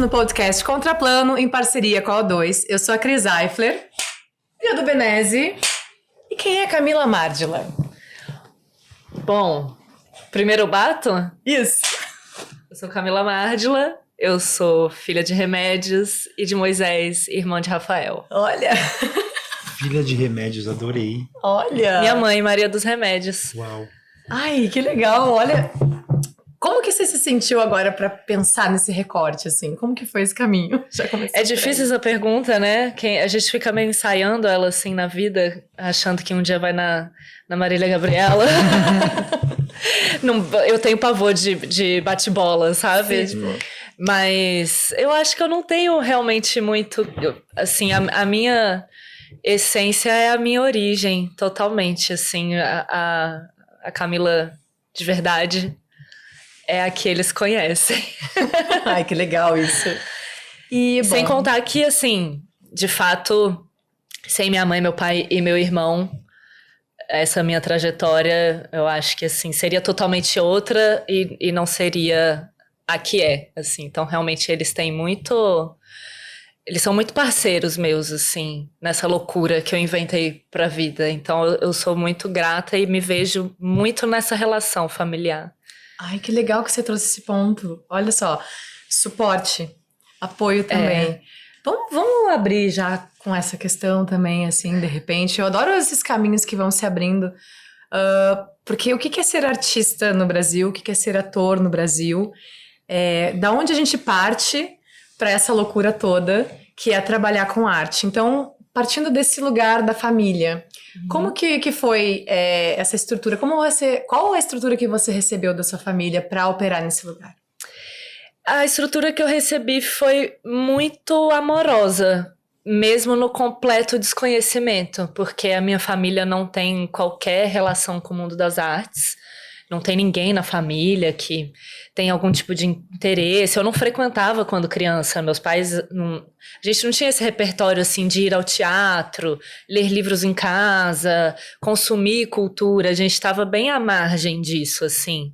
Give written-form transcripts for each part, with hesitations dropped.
no podcast Contraplano, em parceria com a O2. Eu sou a Cris Eifler, filha do Benese. E quem é Camila Márdila? Bom, primeiro eu bato? Isso. Eu sou Camila Márdila, eu sou filha de Remédios e de Moisés, irmã de Rafael. Olha. Filha de Remédios, adorei. Olha. Minha mãe, Maria dos Remédios. Uau. Ai, que legal. Olha, como que você se sentiu agora pra pensar nesse recorte, assim? Como que foi esse caminho? Já É difícil essa pergunta, né? A gente fica meio ensaiando ela assim na vida, achando que um dia vai na Marília Gabriela. Não, eu tenho pavor de bate-bola, sabe? Sim. Mas eu acho que eu não tenho realmente muito... Assim, a minha essência é a minha origem, totalmente. Assim, a Camila de verdade é a que eles conhecem. Ai, que legal isso. E, sem bom, contar que, assim, de fato, sem minha mãe, meu pai e meu irmão, essa minha trajetória, eu acho que, assim, seria totalmente outra e não seria a que é, assim. Então, realmente, eles são muito parceiros meus, assim, nessa loucura que eu inventei pra vida. Então, eu sou muito grata e me vejo muito nessa relação familiar. ai, que legal que você trouxe esse ponto. Olha só, suporte, apoio também. Vamos abrir já com essa questão também, assim, de repente. Eu adoro esses caminhos que vão se abrindo. Porque o que é ser artista no Brasil? O que é ser ator no Brasil? Da onde a gente parte para essa loucura toda, que é trabalhar com arte. Então, partindo desse lugar da família, como que foi essa estrutura? Qual a estrutura que você recebeu da sua família para operar nesse lugar? A estrutura que eu recebi foi muito amorosa, mesmo no completo desconhecimento, porque a minha família não tem qualquer relação com o mundo das artes. Não tem ninguém na família que tem algum tipo de interesse. Eu não frequentava quando criança. Meus pais... A gente não tinha esse repertório, assim, de ir ao teatro, ler livros em casa, consumir cultura. A gente estava bem à margem disso, assim.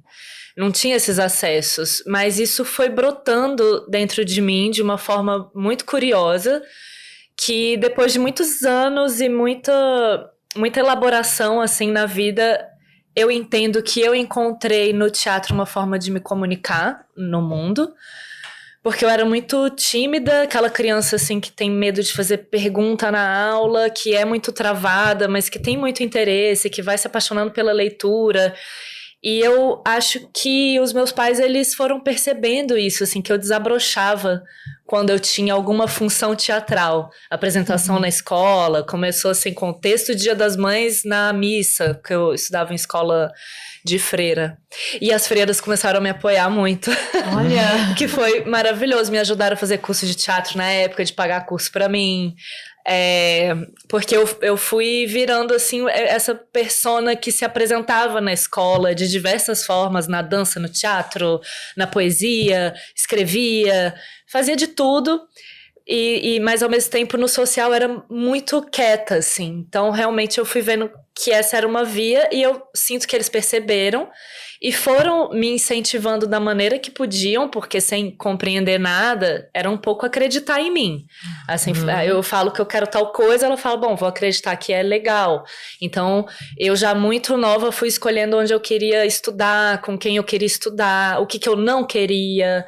Não tinha esses acessos. Mas isso foi brotando dentro de mim de uma forma muito curiosa, que depois de muitos anos e muita elaboração, assim, na vida... Eu entendo que eu encontrei no teatro uma forma de me comunicar no mundo, porque eu era muito tímida, aquela criança assim que tem medo de fazer pergunta na aula, que é muito travada, mas que tem muito interesse, que vai se apaixonando pela leitura. E eu acho que os meus pais, eles foram percebendo isso, assim, que eu desabrochava quando eu tinha alguma função teatral. Apresentação na escola, começou assim com o texto Dia das Mães na missa, porque eu estudava em escola de freira. E as freiras começaram a me apoiar muito. Olha! Que foi maravilhoso, me ajudaram a fazer curso de teatro na época, de pagar curso pra mim. Porque eu fui virando assim essa persona que se apresentava na escola de diversas formas, na dança, no teatro, na poesia, escrevia, fazia de tudo, mas ao mesmo tempo no social era muito quieta, assim. Então realmente eu fui vendo que essa era uma via e eu sinto que eles perceberam e foram me incentivando da maneira que podiam, porque sem compreender nada, era um pouco acreditar em mim. Assim, eu falo que eu quero tal coisa, ela fala, bom, vou acreditar que é legal. Então, eu já muito nova fui escolhendo onde eu queria estudar, com quem eu queria estudar, o que eu não queria.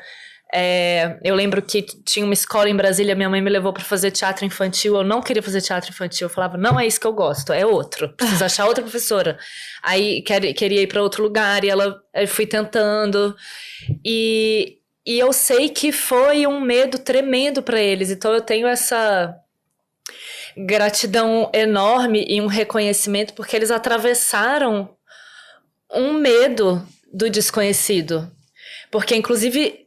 Eu lembro que tinha uma escola em Brasília, minha mãe me levou para fazer teatro infantil, eu não queria fazer teatro infantil, eu falava, não é isso que eu gosto, é outro, preciso achar outra professora. Aí queria ir para outro lugar e eu fui tentando e eu sei que foi um medo tremendo para eles, então eu tenho essa gratidão enorme e um reconhecimento porque eles atravessaram um medo do desconhecido, porque inclusive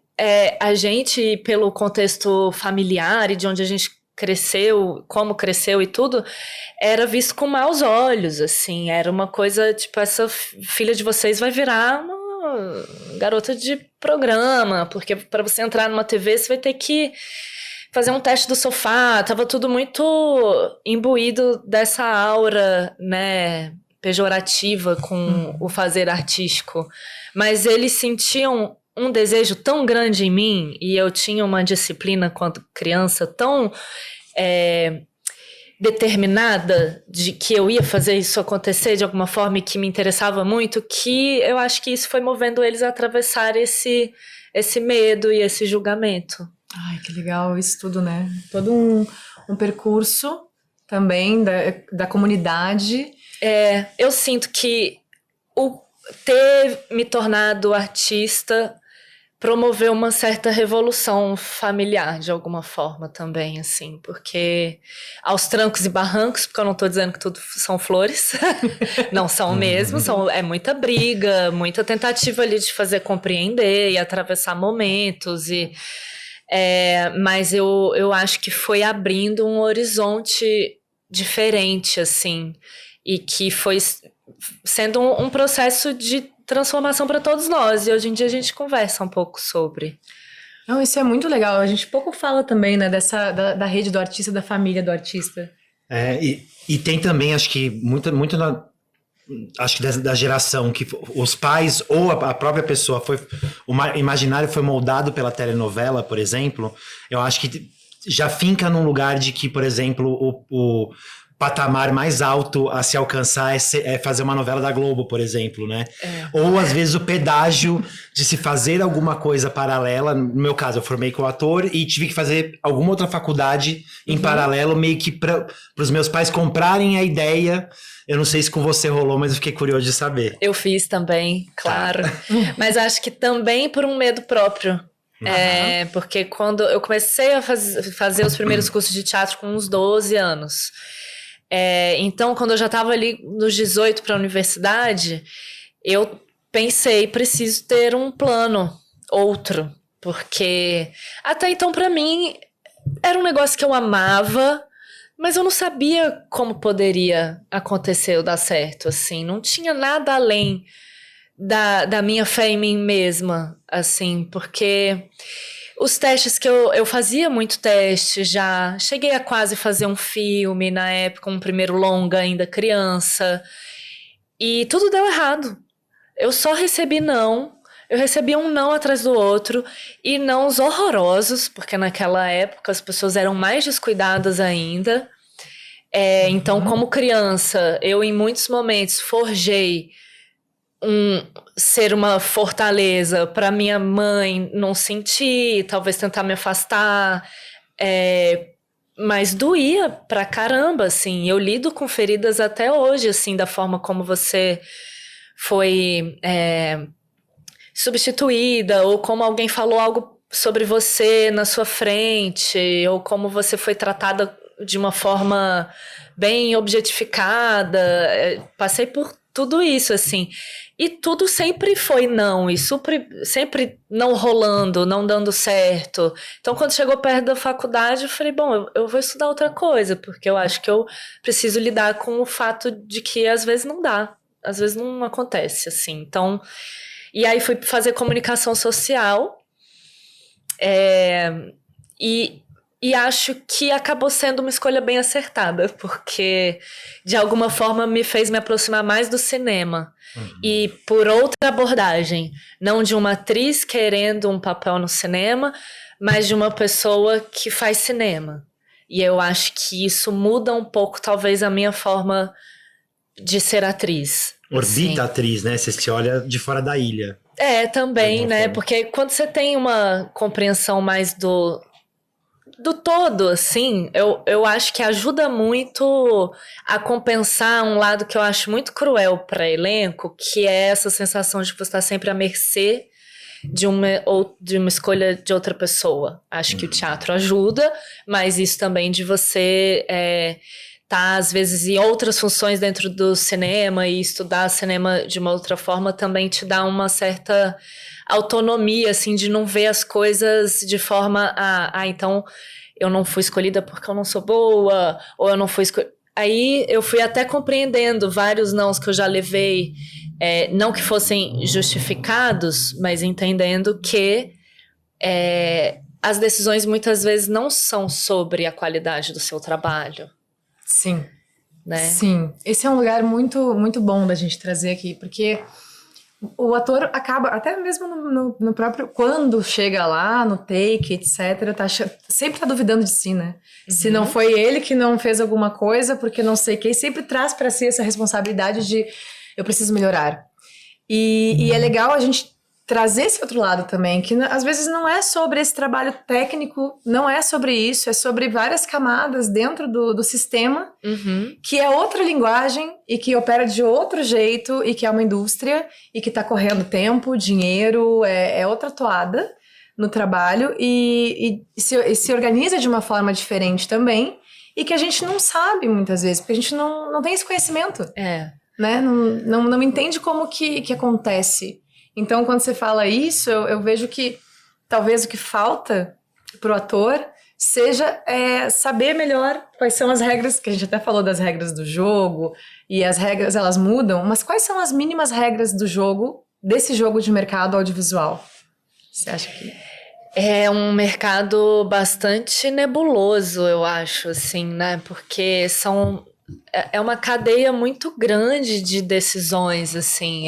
a gente, pelo contexto familiar e de onde a gente cresceu, como cresceu e tudo, era visto com maus olhos, assim, era uma coisa, tipo, essa filha de vocês vai virar uma garota de programa, porque para você entrar numa TV você vai ter que fazer um teste do sofá, tava tudo muito imbuído dessa aura, né, pejorativa com o fazer artístico, mas eles sentiam um desejo tão grande em mim, e eu tinha uma disciplina quando criança tão determinada de que eu ia fazer isso acontecer de alguma forma e que me interessava muito, que eu acho que isso foi movendo eles a atravessar esse medo e esse julgamento. Ai, que legal isso tudo, né? Todo um percurso também da comunidade. Eu sinto que o ter me tornado artista promoveu uma certa revolução familiar, de alguma forma também, assim, porque aos trancos e barrancos, porque eu não tô dizendo que tudo são flores, não são mesmo, é muita briga, muita tentativa ali de fazer compreender e atravessar momentos, mas eu acho que foi abrindo um horizonte diferente, assim, e que foi sendo um processo de transformação para todos nós, e hoje em dia a gente conversa um pouco sobre. Não, isso é muito legal, a gente pouco fala também, né, da rede do artista, da família do artista. E tem também, acho que muito acho que da geração que os pais ou a própria pessoa o imaginário foi moldado pela telenovela, por exemplo. Eu acho que já finca num lugar de que, por exemplo, o patamar mais alto a se alcançar é fazer uma novela da Globo, por exemplo, né? Ou, às vezes, o pedágio de se fazer alguma coisa paralela. No meu caso, eu formei como ator e tive que fazer alguma outra faculdade em paralelo, meio que para os meus pais comprarem a ideia. Eu não sei se com você rolou, mas eu fiquei curioso de saber. Eu fiz também, claro. Mas acho que também por um medo próprio. Porque quando eu comecei a fazer os primeiros cursos de teatro com uns 12 anos... então, quando eu já estava ali nos 18 para a universidade, eu pensei, preciso ter um plano, outro, porque até então, para mim, era um negócio que eu amava, mas eu não sabia como poderia acontecer ou dar certo, assim, não tinha nada além da minha fé em mim mesma, assim, porque... Os testes que eu fazia muito teste já. Cheguei a quase fazer um filme na época, um primeiro longa ainda criança. E tudo deu errado. Eu só recebi não. Eu recebi um não atrás do outro. E nãos horrorosos, porque naquela época as pessoas eram mais descuidadas ainda. Então, como criança, eu em muitos momentos forjei ser uma fortaleza para minha mãe não sentir, talvez tentar me afastar, mas doía pra caramba, assim. Eu lido com feridas até hoje, assim, da forma como você foi substituída, ou como alguém falou algo sobre você na sua frente, ou como você foi tratada de uma forma bem objetificada. Passei por tudo isso, assim. E tudo sempre foi não, e sempre não rolando, não dando certo. Então, quando chegou perto da faculdade, eu falei, bom, eu vou estudar outra coisa, porque eu acho que eu preciso lidar com o fato de que às vezes não dá, às vezes não acontece, assim. Então, e aí fui fazer comunicação social, e acho que acabou sendo uma escolha bem acertada, porque de alguma forma me fez me aproximar mais do cinema. E por outra abordagem, não de uma atriz querendo um papel no cinema, mas de uma pessoa que faz cinema. E eu acho que isso muda um pouco, talvez, a minha forma de ser atriz. Orbita atriz, né? Você se olha de fora da ilha. Também, né? Forma. Porque quando você tem uma compreensão mais do todo, assim, eu acho que ajuda muito a compensar um lado que eu acho muito cruel para elenco, que é essa sensação de que você está sempre à mercê de uma escolha de outra pessoa. Acho que o teatro ajuda, mas isso também de você tá, às vezes, em outras funções dentro do cinema e estudar cinema de uma outra forma também te dá uma certa autonomia, assim, de não ver as coisas de forma então eu não fui escolhida porque eu não sou boa, ou eu não fui escolhida. Aí eu fui até compreendendo vários nãos que eu já levei, não que fossem justificados, mas entendendo que as decisões muitas vezes não são sobre a qualidade do seu trabalho. Sim. Né? Sim. Esse é um lugar muito, muito bom da gente trazer aqui, porque o ator acaba, até mesmo no próprio, quando chega lá, no take, etc, sempre tá duvidando de si, né? Se não foi ele que não fez alguma coisa, porque não sei quem, sempre traz pra si essa responsabilidade de eu preciso melhorar. E é legal a gente trazer esse outro lado também, que às vezes não é sobre esse trabalho técnico, não é sobre isso, é sobre várias camadas dentro do sistema, que é outra linguagem e que opera de outro jeito e que é uma indústria e que tá correndo tempo, dinheiro, é outra toada no trabalho e se organiza de uma forma diferente também e que a gente não sabe muitas vezes, porque a gente não tem esse conhecimento. Né? Não entende como que acontece. Então, quando você fala isso, eu vejo que talvez o que falta pro ator seja saber melhor quais são as regras, que a gente até falou das regras do jogo, e as regras elas mudam, mas quais são as mínimas regras do jogo, desse jogo de mercado audiovisual? Você acha que... É um mercado bastante nebuloso, eu acho, assim, né? Porque é uma cadeia muito grande de decisões, assim.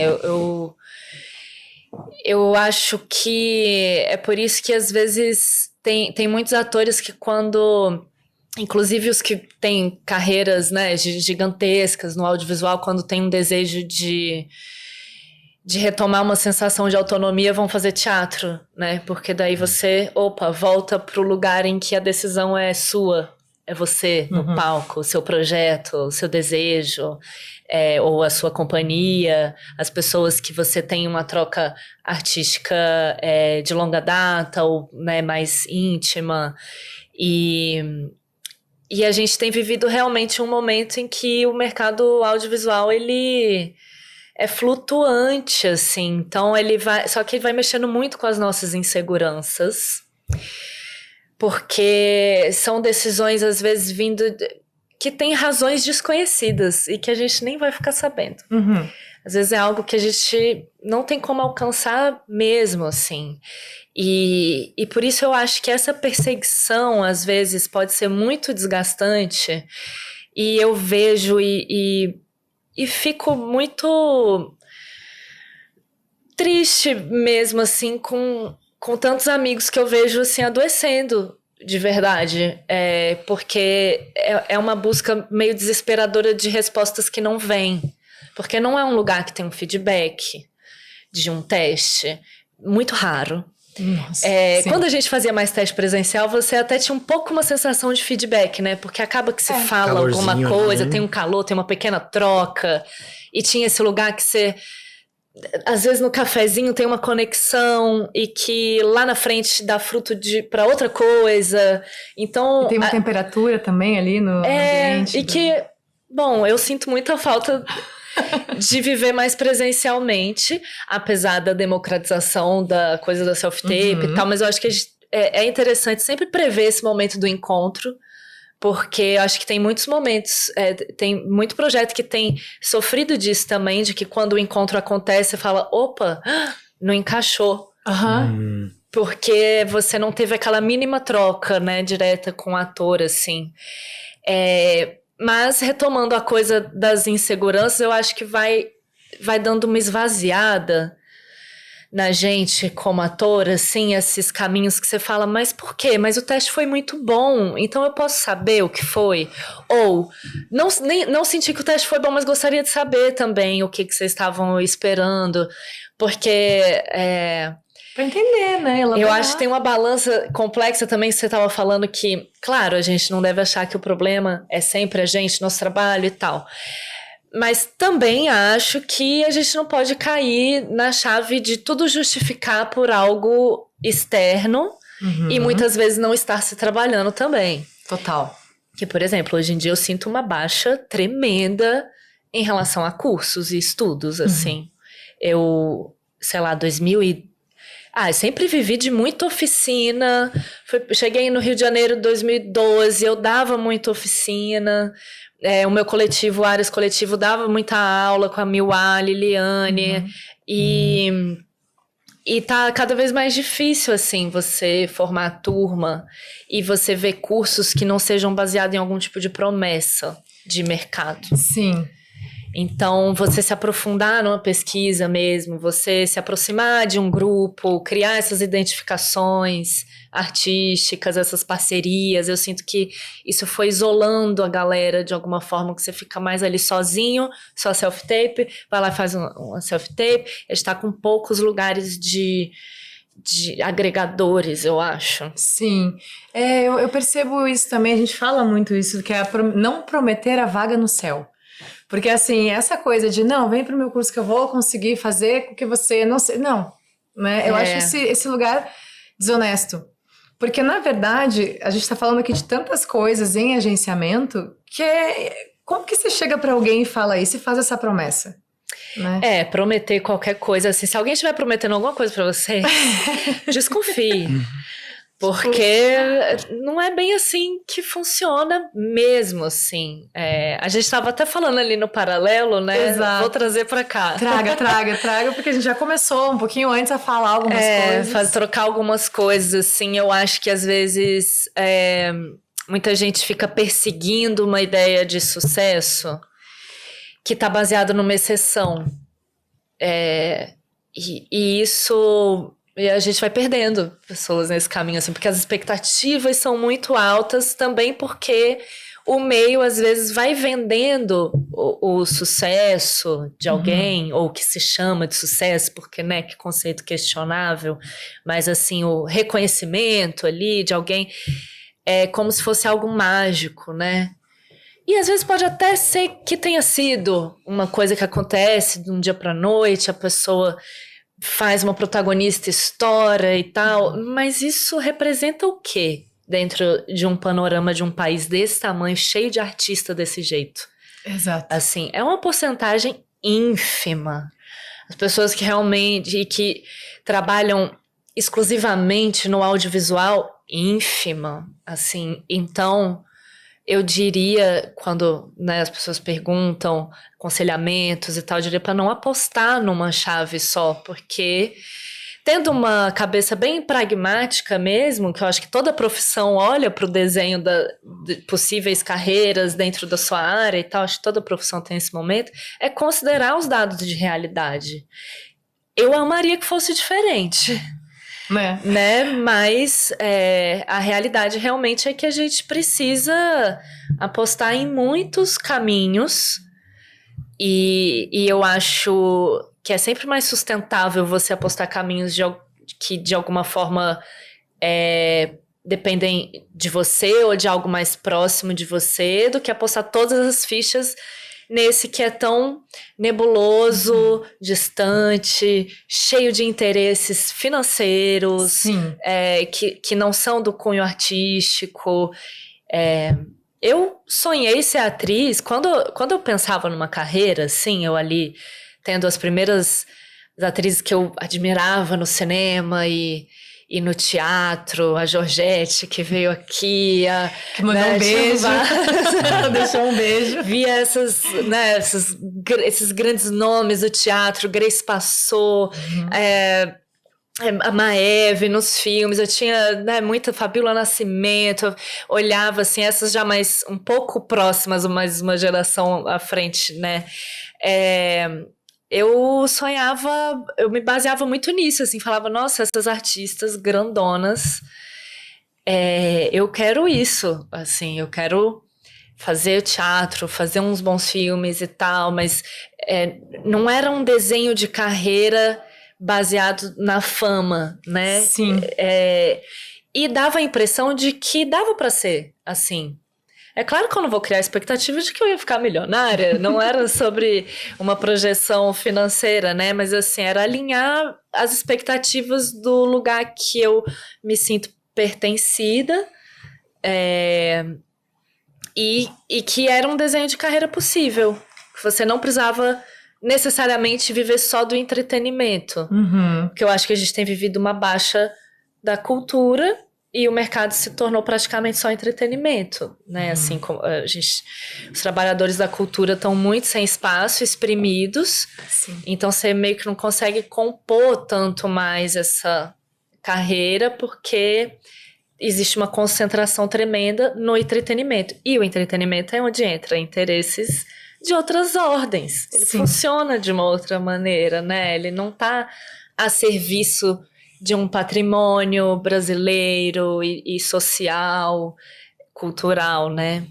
Eu acho que é por isso que às vezes tem muitos atores que quando, inclusive os que têm carreiras, né, gigantescas no audiovisual, quando tem um desejo de retomar uma sensação de autonomia, vão fazer teatro, né? Porque daí você, volta pro lugar em que a decisão é sua. É você no palco, o seu projeto, o seu desejo, ou a sua companhia, as pessoas que você tem uma troca artística de longa data ou, né, mais íntima. E a gente tem vivido realmente um momento em que o mercado audiovisual, ele é flutuante, assim. Então, só que ele vai mexendo muito com as nossas inseguranças. Porque são decisões, às vezes, que tem razões desconhecidas e que a gente nem vai ficar sabendo. Às vezes é algo que a gente não tem como alcançar mesmo, assim. E por isso eu acho que essa perseguição, às vezes, pode ser muito desgastante. E eu vejo e fico muito triste mesmo, assim, com tantos amigos que eu vejo, assim, adoecendo de verdade. Porque é uma busca meio desesperadora de respostas que não vêm. Porque não é um lugar que tem um feedback de um teste. Muito raro. Nossa, quando a gente fazia mais teste presencial, você até tinha um pouco uma sensação de feedback, né? Porque acaba que se fala alguma coisa, tem um calor, tem uma pequena troca. E tinha esse lugar que você... Às vezes no cafezinho tem uma conexão e que lá na frente dá fruto para outra coisa. Então, e tem uma temperatura também ali no ambiente. E que, bom, eu sinto muita falta de viver mais presencialmente, apesar da democratização da coisa da self-tape e tal, mas eu acho que é interessante sempre prever esse momento do encontro, porque eu acho que tem muitos momentos, tem muito projeto que tem sofrido disso também, de que quando o encontro acontece, você fala, opa, não encaixou. Porque você não teve aquela mínima troca, né, direta com o ator, assim. Mas, retomando a coisa das inseguranças, eu acho que vai dando uma esvaziada na gente como ator, assim, esses caminhos que você fala, mas por quê? Mas o teste foi muito bom, então eu posso saber o que foi? Ou, não senti que o teste foi bom, mas gostaria de saber também o que vocês estavam esperando, porque... Pra entender, né? Eu acho que tem uma balança complexa também que você estava falando que, claro, a gente não deve achar que o problema é sempre a gente, nosso trabalho e tal. Mas também acho que a gente não pode cair na chave de tudo justificar por algo externo e muitas vezes não estar se trabalhando também. Total. Que, por exemplo, hoje em dia eu sinto uma baixa tremenda em relação a cursos e estudos, assim. Eu, sei lá, eu sempre vivi de muita oficina. Cheguei no Rio de Janeiro em 2012, eu dava muita oficina. O meu coletivo, o Ares Coletivo, dava muita aula com a Miuá, a Liliane. E tá cada vez mais difícil, assim, você formar a turma e você ver cursos que não sejam baseados em algum tipo de promessa de mercado. Sim. Então, você se aprofundar numa pesquisa mesmo, você se aproximar de um grupo, criar essas identificações artísticas, essas parcerias, eu sinto que isso foi isolando a galera de alguma forma, que você fica mais ali sozinho, só self-tape, vai lá e faz uma self-tape, está com poucos lugares de agregadores, eu acho. Sim, eu percebo isso também, a gente fala muito isso, que é não prometer a vaga no céu. Porque, assim, essa coisa de, não, vem pro meu curso que eu vou conseguir fazer com que você não sei. Não, né? Eu acho esse lugar desonesto. Porque, na verdade, a gente tá falando aqui de tantas coisas em agenciamento que como que você chega pra alguém e fala isso e faz essa promessa? Né? Prometer qualquer coisa, assim, se alguém estiver prometendo alguma coisa pra você, desconfie. Porque não é bem assim que funciona mesmo, assim. A gente estava até falando ali no paralelo, né? Exato. Vou trazer para cá. Traga, porque a gente já começou um pouquinho antes a falar algumas coisas. Trocar algumas coisas, assim. Eu acho que às vezes muita gente fica perseguindo uma ideia de sucesso que está baseada numa exceção. E isso... E a gente vai perdendo pessoas nesse caminho, assim, porque as expectativas são muito altas, também porque o meio, às vezes, vai vendendo o sucesso de alguém, ou o que se chama de sucesso, porque, né, que conceito questionável, mas, assim, o reconhecimento ali de alguém é como se fosse algo mágico, né? E, às vezes, pode até ser que tenha sido uma coisa que acontece de um dia para a noite, a pessoa... faz uma protagonista, estoura e tal, mas isso representa o quê dentro de um panorama de um país desse tamanho, cheio de artista desse jeito? Exato. Assim, é uma porcentagem ínfima. As pessoas que realmente que trabalham exclusivamente no audiovisual, ínfima, assim. Então, eu diria, quando, né, as pessoas perguntam aconselhamentos e tal, eu diria para não apostar numa chave só, porque tendo uma cabeça bem pragmática mesmo, que eu acho que toda profissão olha para o desenho de possíveis carreiras dentro da sua área e tal, acho que toda profissão tem esse momento, é considerar os dados de realidade. Eu amaria que fosse diferente. Né? Mas a realidade realmente é que a gente precisa apostar em muitos caminhos e eu acho que é sempre mais sustentável você apostar caminhos que de alguma forma dependem de você ou de algo mais próximo de você, do que apostar todas as fichas nesse que é tão nebuloso, distante, cheio de interesses financeiros, que não são do cunho artístico. Eu sonhei ser atriz quando eu pensava numa carreira, assim, eu ali tendo as primeiras atrizes que eu admirava no cinema e no teatro, a Georgette, que veio aqui, que mandou um beijo, deixou um beijo. Via esses grandes nomes do teatro, Grace Passou, a Maeve nos filmes, eu tinha muita Fabíola Nascimento, eu olhava assim, essas já mais um pouco próximas, mais uma geração à frente, né? Eu sonhava, eu me baseava muito nisso, assim, falava, nossa, essas artistas grandonas, eu quero isso, assim, eu quero fazer teatro, fazer uns bons filmes e tal, mas não era um desenho de carreira baseado na fama, né? Sim. E dava a impressão de que dava para ser assim. É claro que eu não vou criar expectativa de que eu ia ficar milionária, não era sobre uma projeção financeira, né? Mas assim, era alinhar as expectativas do lugar que eu me sinto pertencida e que era um desenho de carreira possível. Que você não precisava necessariamente viver só do entretenimento. Porque eu acho que a gente tem vivido uma baixa da cultura e o mercado se tornou praticamente só entretenimento, né? Assim, como os trabalhadores da cultura estão muito sem espaço, exprimidos. Sim. Então você meio que não consegue compor tanto mais essa carreira, porque existe uma concentração tremenda no entretenimento. E o entretenimento é onde entra interesses de outras ordens. Ele Sim. funciona de uma outra maneira, né? Ele não está a serviço de um patrimônio brasileiro e social, cultural, né?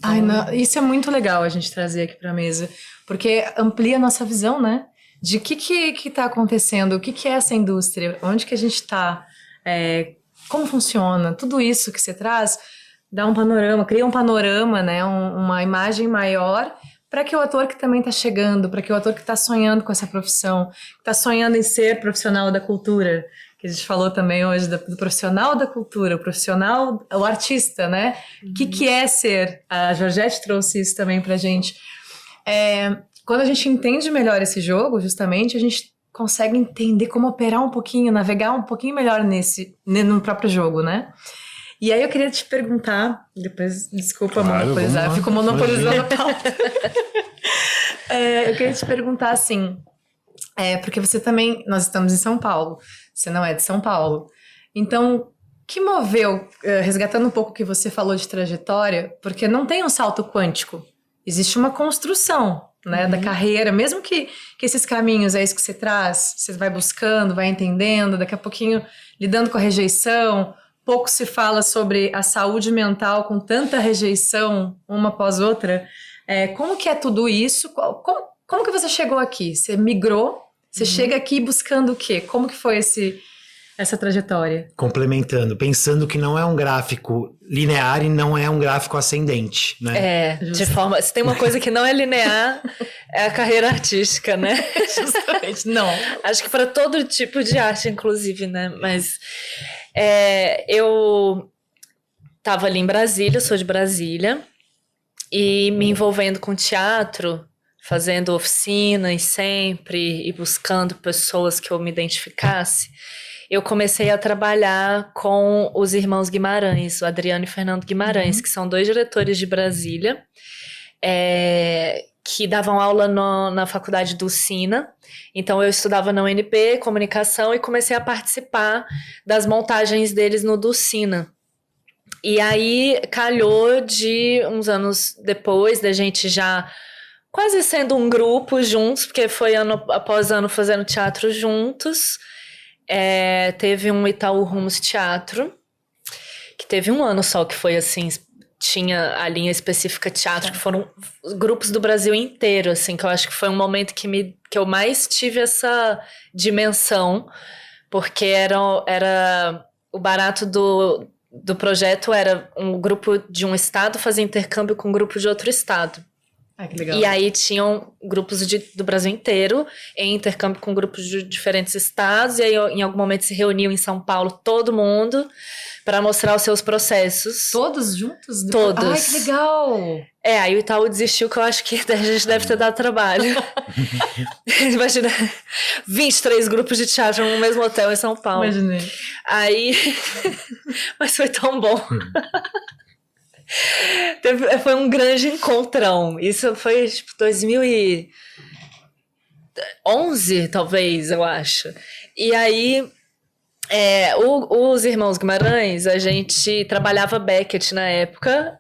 Ai, não, isso é muito legal a gente trazer aqui para a mesa, porque amplia a nossa visão, né? De que tá acontecendo, o que é essa indústria, onde que a gente tá, como funciona, tudo isso que você traz, dá um panorama, cria um panorama, né? Uma imagem maior para que o ator que também está chegando, para que o ator que está sonhando com essa profissão, que está sonhando em ser profissional da cultura, que a gente falou também hoje do profissional da cultura, o profissional, o artista, né? O que é ser? A Georgette trouxe isso também pra gente. Quando a gente entende melhor esse jogo, justamente, a gente consegue entender como operar um pouquinho, navegar um pouquinho melhor no próprio jogo, né? E aí eu queria te perguntar, depois, desculpa monopolizar, eu fico monopolizando a pauta. Eu queria te perguntar assim, porque você também, nós estamos em São Paulo, você não é de São Paulo. Então, que moveu, resgatando um pouco o que você falou de trajetória, porque não tem um salto quântico, existe uma construção, né, da carreira, mesmo que esses caminhos é isso que você traz, você vai buscando, vai entendendo, daqui a pouquinho lidando com a rejeição, pouco se fala sobre a saúde mental com tanta rejeição uma após outra. Como que é tudo isso? Como que você chegou aqui? Você migrou? Você chega aqui buscando o quê? Como que foi essa trajetória? Complementando, pensando que não é um gráfico linear e não é um gráfico ascendente, né? De forma... Se tem uma coisa que não é linear, é a carreira artística, né? Justamente, não. Acho que para todo tipo de arte, inclusive, né? Mas eu estava ali em Brasília, eu sou de Brasília, e me envolvendo com teatro, fazendo oficinas sempre e buscando pessoas que eu me identificasse, eu comecei a trabalhar com os irmãos Guimarães, o Adriano e Fernando Guimarães, que são 2 diretores de Brasília, que davam aula na faculdade do Sina. Então eu estudava na UNP, comunicação, e comecei a participar das montagens deles no Dulcina. E aí calhou de uns anos depois, da gente já quase sendo um grupo juntos, porque foi ano após ano fazendo teatro juntos. Teve um Itaú Rumos Teatro, que teve um ano só que foi assim, tinha a linha específica teatro, que foram grupos do Brasil inteiro, assim, que eu acho que foi um momento que eu mais tive essa dimensão, porque era o barato do projeto era um grupo de um estado fazer intercâmbio com um grupo de outro estado. Que legal. E aí tinham grupos do Brasil inteiro em intercâmbio com grupos de diferentes estados, e aí em algum momento se reuniam em São Paulo todo mundo para mostrar os seus processos. Todos juntos? Todos. Ai, que legal! Aí o Itaú desistiu, que eu acho que a gente deve ter dado trabalho. Imagina, 23 grupos de teatro no mesmo hotel em São Paulo. Imaginei. Aí, mas foi tão bom. Foi um grande encontrão. Isso foi tipo 2011, talvez, eu acho. E aí os irmãos Guimarães, a gente trabalhava Beckett na época,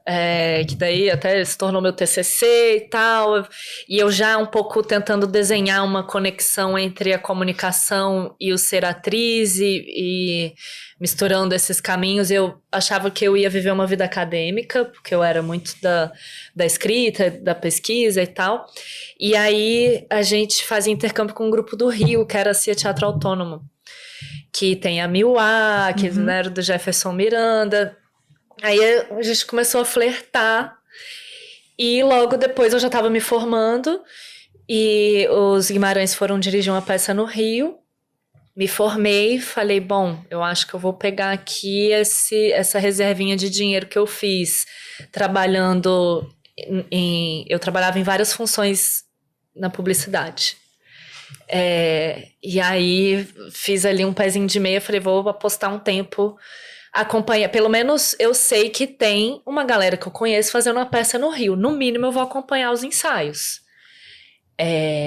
que daí até se tornou meu TCC e tal, e eu já um pouco tentando desenhar uma conexão entre a comunicação e o ser atriz, e misturando esses caminhos. Eu achava que eu ia viver uma vida acadêmica, porque eu era muito da escrita, da pesquisa e tal, e aí a gente fazia intercâmbio com um grupo do Rio, que era a CIA Teatro Autônomo, que tem a Miuá, que era do Jefferson Miranda. Aí a gente começou a flertar, e logo depois eu já estava me formando, e os Guimarães foram dirigir uma peça no Rio. Me formei, falei, bom, eu acho que eu vou pegar aqui essa reservinha de dinheiro que eu fiz trabalhando eu trabalhava em várias funções na publicidade. E aí fiz ali um pezinho de meia, falei, vou apostar um tempo, acompanhar, pelo menos eu sei que tem uma galera que eu conheço fazendo uma peça no Rio, no mínimo eu vou acompanhar os ensaios.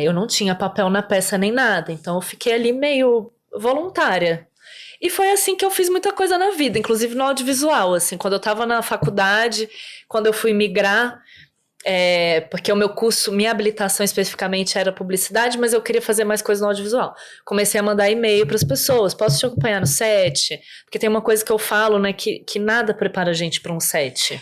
Eu não tinha papel na peça nem nada, então eu fiquei ali meio voluntária. E foi assim que eu fiz muita coisa na vida, inclusive no audiovisual, assim, quando eu tava na faculdade, quando eu fui migrar, Porque o meu curso, minha habilitação especificamente era publicidade, mas eu queria fazer mais coisas no audiovisual. Comecei a mandar e-mail para as pessoas, posso te acompanhar no set? Porque tem uma coisa que eu falo, né, que nada prepara a gente para um set.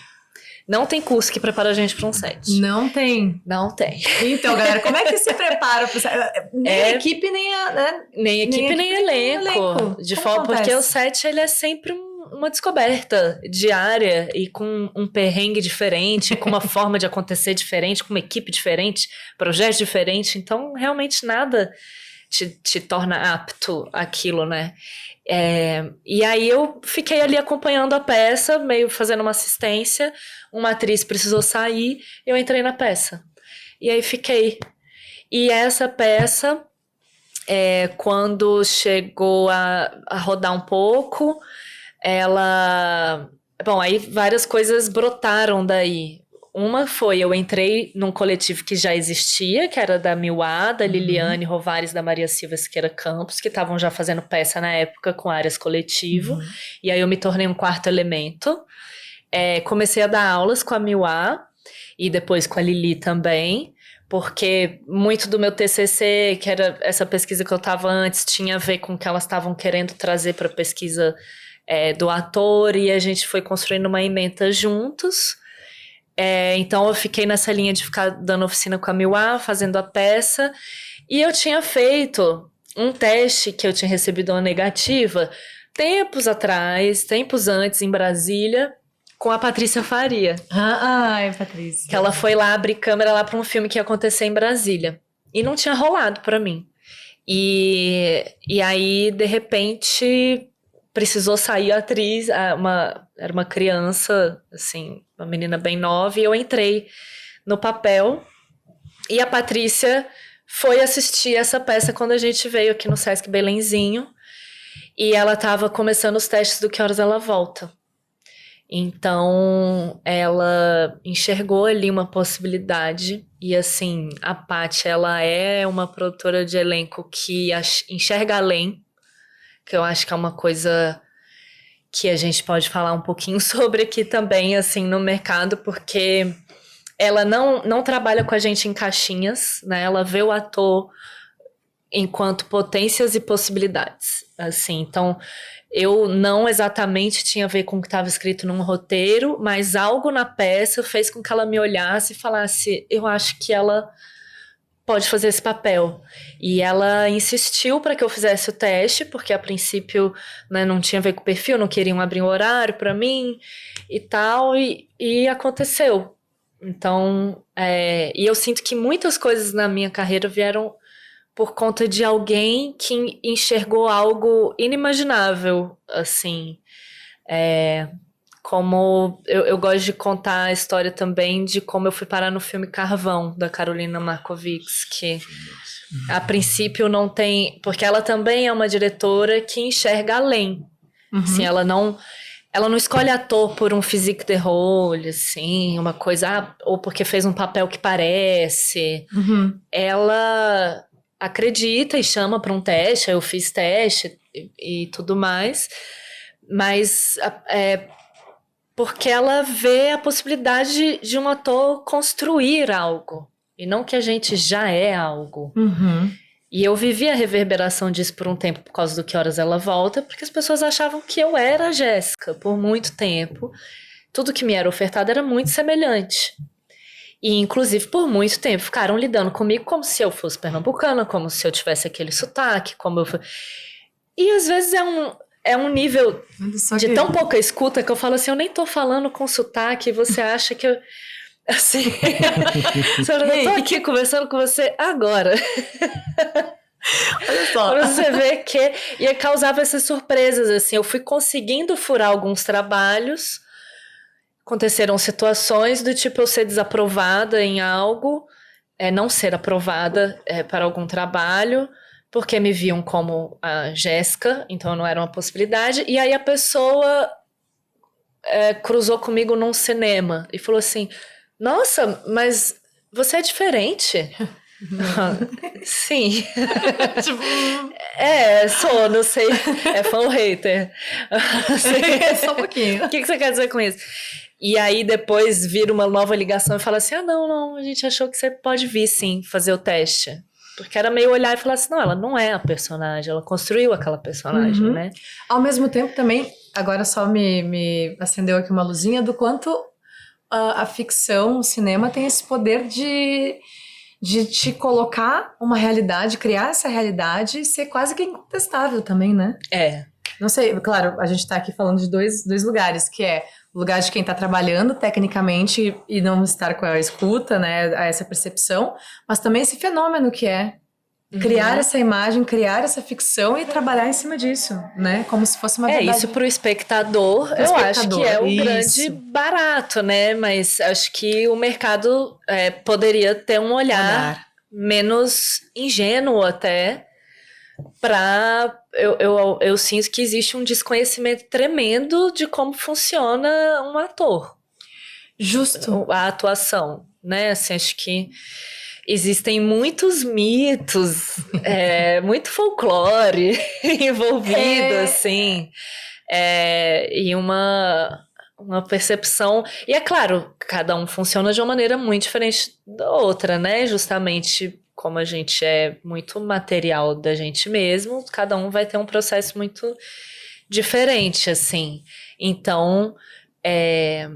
Não tem curso que prepara a gente para um set. Não tem. Não tem. Então, galera, como é que se prepara para o set? Nem a equipe, nem a... Né? Nem equipe, nem elenco. Porque o set, ele é sempre uma descoberta diária e com um perrengue diferente, com uma forma de acontecer diferente, com uma equipe diferente, projeto diferente. Então, realmente nada te torna apto àquilo, né? E aí eu fiquei ali acompanhando a peça, meio fazendo uma assistência. Uma atriz precisou sair, eu entrei na peça. E aí fiquei. E essa peça, quando chegou a rodar um pouco, Bom, aí várias coisas brotaram daí. Uma foi, eu entrei num coletivo que já existia, que era da Miuá, da Liliane Rovares, da Maria Silva Siqueira Campos, que estavam já fazendo peça na época com áreas coletivo. E aí eu me tornei um quarto elemento. Comecei a dar aulas com a Miuá e depois com a Lili também, porque muito do meu TCC, que era essa pesquisa que eu estava antes, tinha a ver com o que elas estavam querendo trazer para a pesquisa do ator, e a gente foi construindo uma ementa juntos. Então eu fiquei nessa linha de ficar dando oficina com a Miuá, fazendo a peça, e eu tinha feito um teste que eu tinha recebido uma negativa tempos antes, em Brasília, com a Patrícia Faria. Ai, Patrícia. Que ela foi lá abrir câmera lá para um filme que ia acontecer em Brasília. E não tinha rolado para mim. E aí, de repente, precisou sair a atriz. Era uma criança, assim, uma menina bem nova. E eu entrei no papel. E a Patrícia foi assistir essa peça quando a gente veio aqui no Sesc Belenzinho. E ela estava começando os testes do Que Horas Ela Volta. Então, ela enxergou ali uma possibilidade. E, assim, a Paty, ela é uma produtora de elenco que enxerga além, que eu acho que é uma coisa que a gente pode falar um pouquinho sobre aqui também, assim, no mercado, porque ela não trabalha com a gente em caixinhas, né? Ela vê o ator enquanto potências e possibilidades, assim. Então, eu não exatamente tinha a ver com o que estava escrito num roteiro, mas algo na peça fez com que ela me olhasse e falasse, eu acho que ela pode fazer esse papel. E ela insistiu para que eu fizesse o teste, porque a princípio, né, não tinha a ver com o perfil, não queriam abrir um horário para mim e tal, e aconteceu. Então, e eu sinto que muitas coisas na minha carreira vieram por conta de alguém que enxergou algo inimaginável, assim. Como eu gosto de contar a história também de como eu fui parar no filme Carvão, da Carolina Markovics, que a princípio não tem... Porque ela também é uma diretora que enxerga além. Assim, ela não escolhe ator por um physique de rôle, assim, uma coisa... ou porque fez um papel que parece. Ela acredita e chama para um teste, eu fiz teste e tudo mais, mas porque ela vê a possibilidade de um ator construir algo, e não que a gente já é algo. E eu vivi a reverberação disso por um tempo, por causa do Que Horas Ela Volta, porque as pessoas achavam que eu era a Jéssica por muito tempo. Tudo que me era ofertado era muito semelhante. E, inclusive, por muito tempo, ficaram lidando comigo como se eu fosse pernambucana, como se eu tivesse aquele sotaque, E, às vezes, é um nível de tão pouca escuta que eu falo assim, eu nem tô falando com sotaque, e você acha que eu... Assim... eu tô aqui conversando com você agora. Olha só. Pra você ver que... E causava essas surpresas, assim. Eu fui conseguindo furar alguns trabalhos... Aconteceram situações do tipo eu ser desaprovada em algo, não ser aprovada para algum trabalho, porque me viam como a Jéssica, então não era uma possibilidade. E aí a pessoa cruzou comigo num cinema e falou assim, nossa, mas você é diferente. Sim. Tipo... sou, não sei. É fã ou hater? Só um pouquinho. O que você quer dizer com isso? E aí depois vira uma nova ligação e fala assim, não, a gente achou que você pode vir sim, fazer o teste. Porque era meio olhar e falar assim, não, ela não é a personagem, ela construiu aquela personagem, né? Ao mesmo tempo também, agora só me acendeu aqui uma luzinha do quanto a ficção, o cinema tem esse poder de te colocar uma realidade, criar essa realidade e ser quase que incontestável também, né? Não sei, claro, a gente tá aqui falando de dois lugares, que é o lugar de quem tá trabalhando tecnicamente e não estar com a escuta, né, a essa percepção, mas também esse fenômeno que é criar essa imagem, criar essa ficção e trabalhar em cima disso, né, como se fosse uma verdade. Isso pro espectador, eu acho que é o grande barato, né, mas acho que o mercado poderia ter um olhar menos ingênuo até, eu sinto que existe um desconhecimento tremendo de como funciona um ator. Justo. A atuação, né? Assim, acho que existem muitos mitos, muito folclore envolvido, assim. E uma percepção... E é claro, cada um funciona de uma maneira muito diferente da outra, né? Justamente... como a gente é muito material da gente mesmo, cada um vai ter um processo muito diferente, assim. Então, é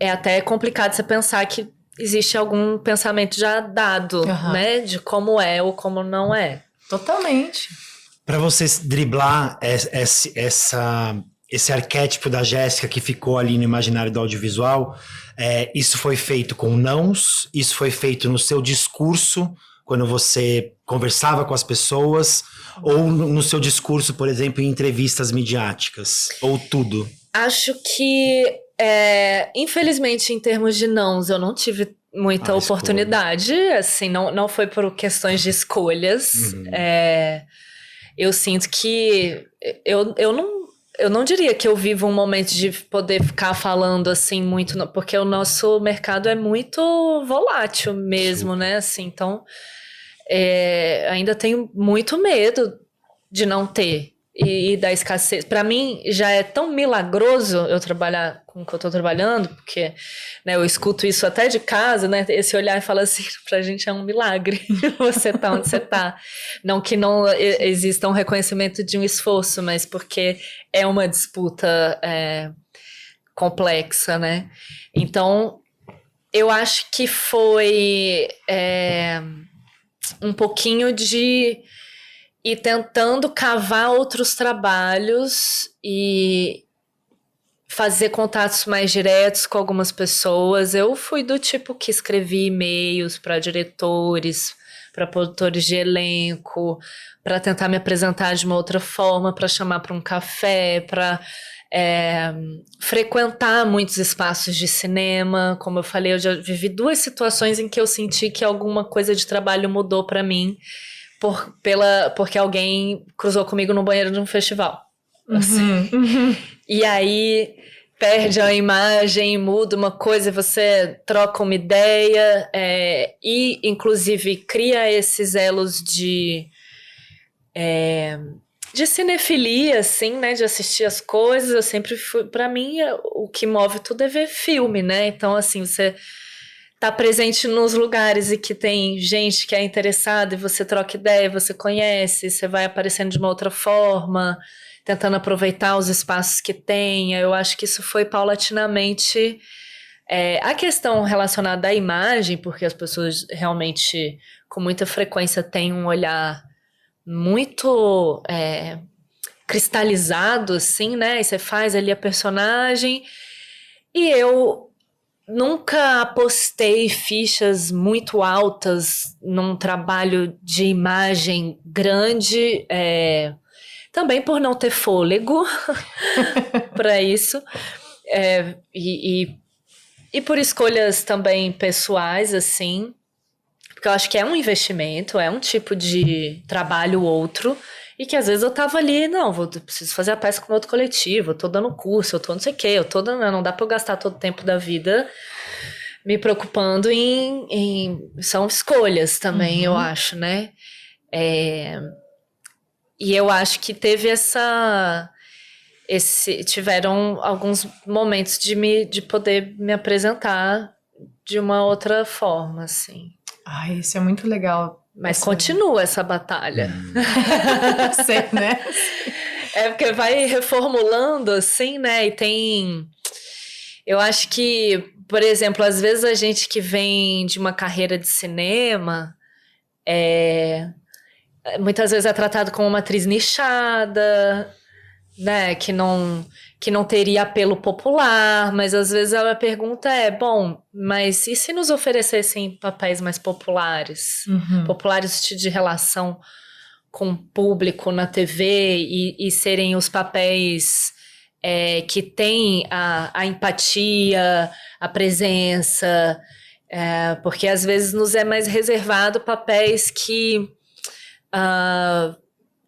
até complicado você pensar que existe algum pensamento já dado, né? De como é ou como não é. Totalmente. Para vocês driblar esse arquétipo da Jéssica que ficou ali no imaginário do audiovisual, isso foi feito com nãos, isso foi feito no seu discurso, quando você conversava com as pessoas, ou no seu discurso, por exemplo, em entrevistas midiáticas, ou tudo? Acho que, infelizmente, em termos de nãos, eu não tive muita oportunidade, assim, não foi por questões de escolhas. Eu sinto que eu não diria que eu vivo um momento de poder ficar falando assim muito, porque o nosso mercado é muito volátil mesmo, né? Assim, então, ainda tenho muito medo de não ter e da escassez. Para mim, já é tão milagroso eu trabalhar com o que eu tô trabalhando, porque, né, eu escuto isso até de casa, né? Esse olhar e fala assim, pra gente é um milagre você tá onde você tá. Não que não exista um reconhecimento de um esforço, mas porque é uma disputa complexa, né? Então, eu acho que foi um pouquinho de ir tentando cavar outros trabalhos e fazer contatos mais diretos com algumas pessoas. Eu fui do tipo que escrevi e-mails para diretores, para produtores de elenco, para tentar me apresentar de uma outra forma, para chamar para um café, para frequentar muitos espaços de cinema. Como eu falei, eu já vivi 2 situações em que eu senti que alguma coisa de trabalho mudou para mim porque alguém cruzou comigo no banheiro de um festival. Assim. E aí perde a imagem, muda uma coisa, você troca uma ideia e inclusive cria esses elos de cinefilia, assim, né, de assistir as coisas. Eu sempre fui, pra mim, o que move tudo é ver filme, né? Então, assim, você tá presente nos lugares e que tem gente que é interessada e você troca ideia, você conhece, você vai aparecendo de uma outra forma, tentando aproveitar os espaços que tem. Eu acho que isso foi paulatinamente... a questão relacionada à imagem, porque as pessoas realmente, com muita frequência, têm um olhar muito cristalizado, assim, né? E você faz ali a personagem. E eu nunca apostei fichas muito altas num trabalho de imagem grande, também por não ter fôlego para isso, e por escolhas também pessoais, assim, porque eu acho que é um investimento, é um tipo de trabalho outro, e que às vezes eu tava ali, preciso fazer a peça com outro coletivo, eu tô dando curso, eu tô não sei o quê, não dá pra eu gastar todo o tempo da vida me preocupando são escolhas também, eu acho, né? E eu acho que teve tiveram alguns momentos de poder me apresentar de uma outra forma, assim. Ai, isso é muito legal. Mas continua essa batalha. Sei, né? É porque vai reformulando, assim, né? E tem... Eu acho que, por exemplo, às vezes a gente que vem de uma carreira de cinema, muitas vezes é tratado como uma atriz nichada, né? Que não teria apelo popular, mas às vezes a pergunta é, bom, mas e se nos oferecessem papéis mais populares? Populares de relação com o público na TV e serem os papéis que têm a empatia, a presença, porque às vezes nos é mais reservado papéis que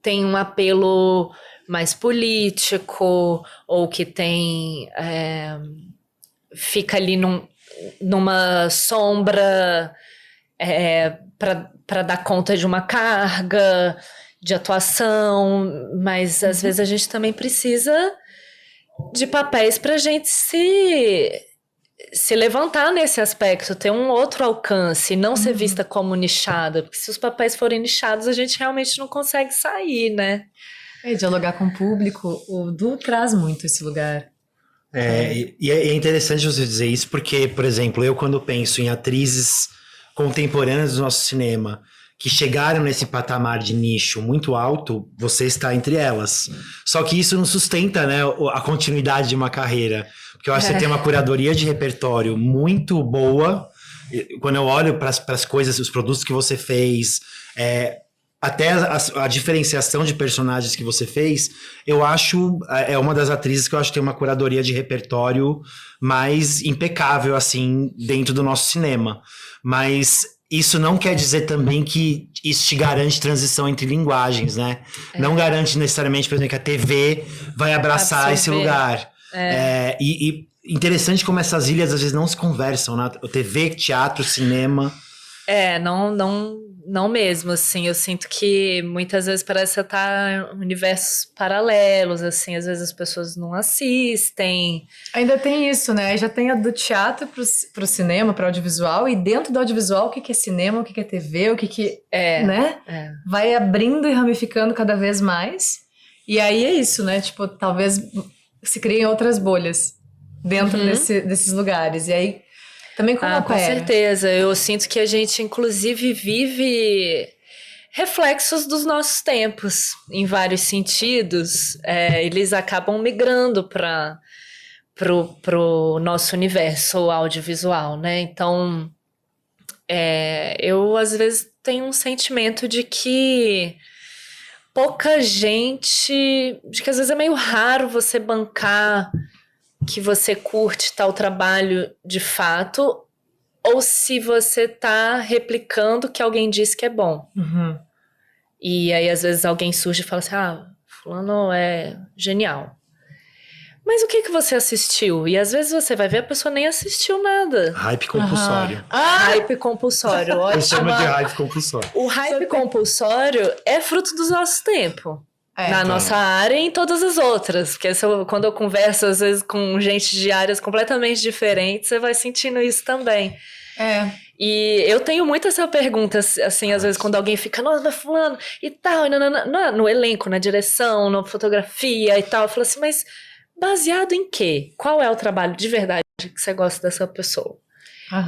têm um apelo mais político, ou que tem fica ali numa sombra para dar conta de uma carga de atuação, mas às vezes a gente também precisa de papéis para a gente se levantar nesse aspecto, ter um outro alcance, não ser vista como nichada, porque se os papéis forem nichados, a gente realmente não consegue sair, né? Dialogar com o público, o Du traz muito esse lugar. E é interessante você dizer isso, porque, por exemplo, eu quando penso em atrizes contemporâneas do nosso cinema, que chegaram nesse patamar de nicho muito alto, você está entre elas. Só que isso não sustenta, né, a continuidade de uma carreira. Porque eu acho que você tem uma curadoria de repertório muito boa. Quando eu olho para as coisas, os produtos que você fez, até a diferenciação de personagens que você fez, eu acho, é uma das atrizes que eu acho que tem uma curadoria de repertório mais impecável, assim, dentro do nosso cinema. Mas isso não quer dizer também que isso te garante transição entre linguagens, né? Não garante necessariamente, por exemplo, que a TV vai abraçar esse lugar. E interessante como essas ilhas às vezes não se conversam, né? O TV, teatro, cinema... Não mesmo, assim, eu sinto que muitas vezes parece que você tá em universos paralelos, assim, às vezes as pessoas não assistem. Ainda tem isso, né? Já tem a do teatro pro cinema, pro audiovisual, e dentro do audiovisual, o que é cinema, o que é TV, o que né? Vai abrindo e ramificando cada vez mais, e aí é isso, né? Tipo, talvez se criem outras bolhas dentro desses lugares, e aí também como com certeza. Eu sinto que a gente, inclusive, vive reflexos dos nossos tempos, em vários sentidos. Eles acabam migrando pro nosso universo audiovisual, né? Então, eu, às vezes, tenho um sentimento de que pouca gente... De que, às vezes, é meio raro você bancar que você curte tal trabalho de fato, ou se você tá replicando o que alguém disse que é bom. E aí, às vezes, alguém surge e fala assim, fulano é genial. Mas o que você assistiu? E às vezes você vai ver, a pessoa nem assistiu nada. Hype compulsório. Hype compulsório, ótimo. Eu chamo de hype compulsório. O hype compulsório é fruto do nosso tempo. Na nossa área e em todas as outras. Porque quando eu converso, às vezes, com gente de áreas completamente diferentes, você vai sentindo isso também. E eu tenho muito essa pergunta, assim, às vezes, quando alguém fica, nossa, mas fulano, e tal, no elenco, na direção, na fotografia e tal. Eu falo assim, mas baseado em quê? Qual é o trabalho de verdade que você gosta dessa pessoa?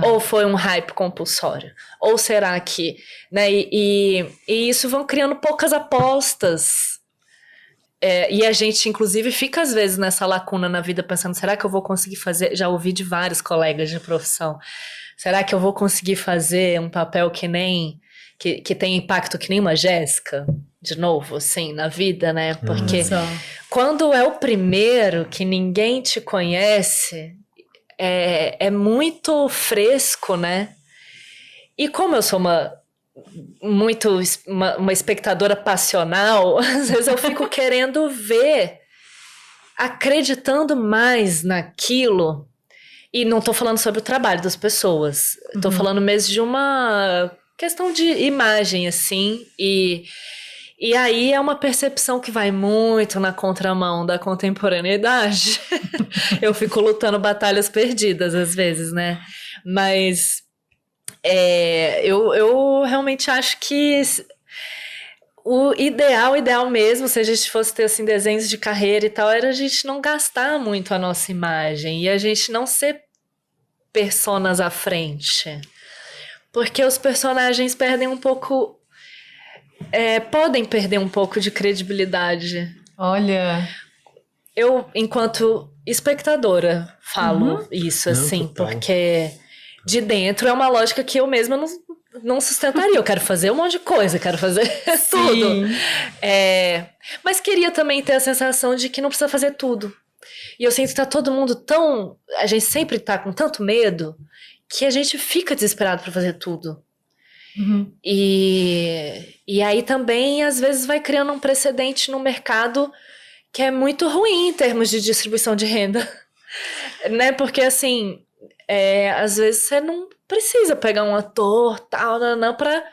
Ou foi um hype compulsório? Ou será que... Né, e isso vão criando poucas apostas. E a gente, inclusive, fica às vezes nessa lacuna na vida pensando, será que eu vou conseguir fazer? Já ouvi de vários colegas de profissão. Será que eu vou conseguir fazer um papel que tem impacto que nem uma Jéssica? De novo, assim, na vida, né? Porque quando é o primeiro que ninguém te conhece, é muito fresco, né? E como eu sou uma espectadora passional, às vezes eu fico querendo ver, acreditando mais naquilo, e não tô falando sobre o trabalho das pessoas, tô falando mesmo de uma questão de imagem, assim, e E aí é uma percepção que vai muito na contramão da contemporaneidade. Eu fico lutando batalhas perdidas às vezes, né? Mas eu realmente acho que o ideal mesmo, se a gente fosse ter assim, desenhos de carreira e tal, era a gente não gastar muito a nossa imagem e a gente não ser personas à frente. Porque os personagens perdem um pouco... podem perder um pouco de credibilidade. Olha... Eu, enquanto espectadora, falo isso, assim, porque de dentro é uma lógica que eu mesma não sustentaria. Eu quero fazer um monte de coisa, quero fazer tudo. Mas queria também ter a sensação de que não precisa fazer tudo. E eu sinto que tá todo mundo tão... A gente sempre tá com tanto medo que a gente fica desesperado para fazer tudo. Uhum. E aí também, às vezes, vai criando um precedente no mercado que é muito ruim em termos de distribuição de renda. Né? Porque, assim, às vezes você não precisa pegar um ator, tal, não, pra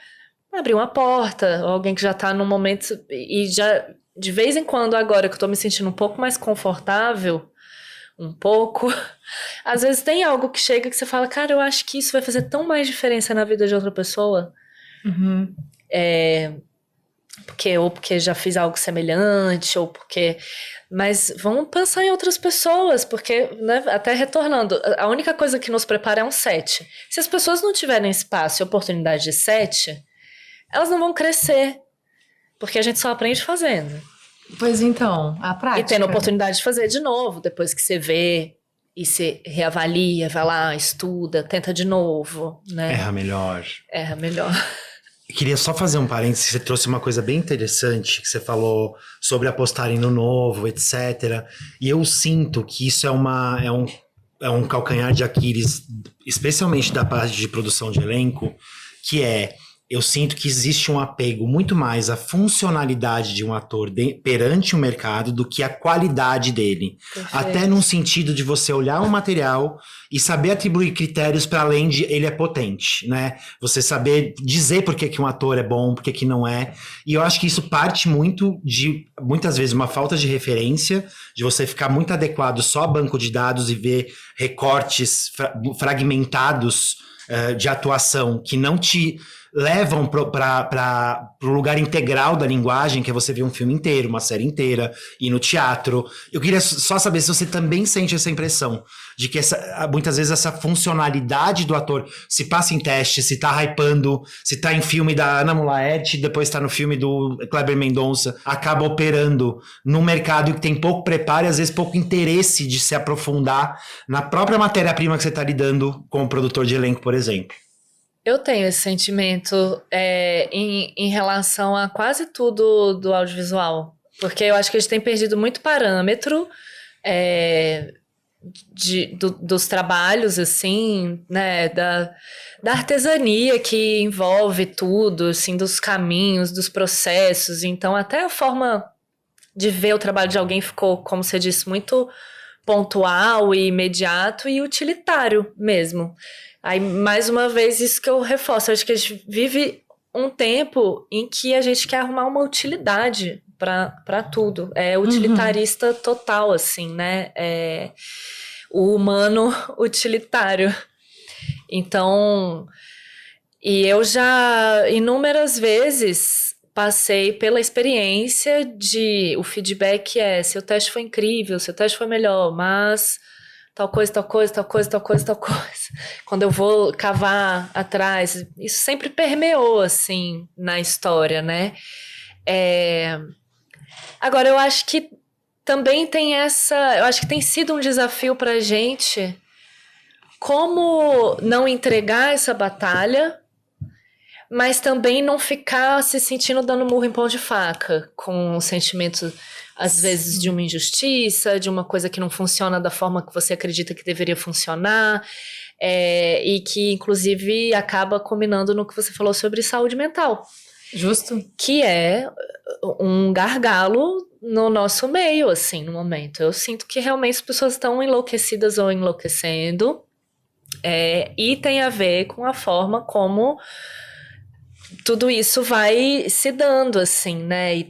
abrir uma porta. Ou alguém que já tá num momento... E já, de vez em quando, agora que eu tô me sentindo um pouco mais confortável... um pouco. Às vezes tem algo que chega que você fala, cara, eu acho que isso vai fazer tão mais diferença na vida de outra pessoa. Uhum. Porque já fiz algo semelhante, ou porque... Mas vamos pensar em outras pessoas, porque, né, até retornando, a única coisa que nos prepara é um set. Se as pessoas não tiverem espaço e oportunidade de set, elas não vão crescer, porque a gente só aprende fazendo. Pois então, a prática. E tendo a oportunidade de fazer de novo, depois que você vê e você reavalia, vai lá, estuda, tenta de novo, né? Erra melhor. Erra melhor. Eu queria só fazer um parênteses, você trouxe uma coisa bem interessante, que você falou sobre apostarem no novo, etc. E eu sinto que isso é um calcanhar de Aquiles, especialmente da parte de produção de elenco, que eu sinto que existe um apego muito mais à funcionalidade de um ator perante o mercado do que à qualidade dele. Perfeito. Até num sentido de você olhar um material e saber atribuir critérios para além de ele é potente, né? Você saber dizer por que um ator é bom, por que não é. E eu acho que isso parte muito de, muitas vezes, uma falta de referência, de você ficar muito adequado só a banco de dados e ver recortes fragmentados de atuação que não te levam para o lugar integral da linguagem, que é você ver um filme inteiro, uma série inteira, ir no teatro. Eu queria só saber se você também sente essa impressão de que muitas vezes essa funcionalidade do ator se passa em teste, se tá hypando, se tá em filme da Ana Mulaerte, depois tá no filme do Kleber Mendonça, acaba operando num mercado que tem pouco preparo e às vezes pouco interesse de se aprofundar na própria matéria-prima que você tá lidando com o produtor de elenco, por exemplo. Eu tenho esse sentimento em relação a quase tudo do audiovisual. Porque eu acho que a gente tem perdido muito parâmetro dos trabalhos, assim, né? Da artesania que envolve tudo, assim, dos caminhos, dos processos. Então, até a forma de ver o trabalho de alguém ficou, como você disse, muito pontual e imediato e utilitário mesmo. Aí, mais uma vez, isso que eu reforço. Eu acho que a gente vive um tempo em que a gente quer arrumar uma utilidade para tudo. É utilitarista total, assim, né? O humano utilitário. Então, e eu já, inúmeras vezes, passei pela experiência de... O feedback se o teste foi incrível, se o teste foi melhor, mas... tal coisa. Quando eu vou cavar atrás, isso sempre permeou, assim, na história, né? Agora, eu acho que também tem eu acho que tem sido um desafio pra gente como não entregar essa batalha, mas também não ficar se sentindo dando murro em pão de faca, com o sentimento... às vezes de uma injustiça, de uma coisa que não funciona da forma que você acredita que deveria funcionar, e que, inclusive, acaba combinando no que você falou sobre saúde mental. Justo. Que é um gargalo no nosso meio, assim, no momento. Eu sinto que realmente as pessoas estão enlouquecidas ou enlouquecendo, e tem a ver com a forma como tudo isso vai se dando, assim, né? E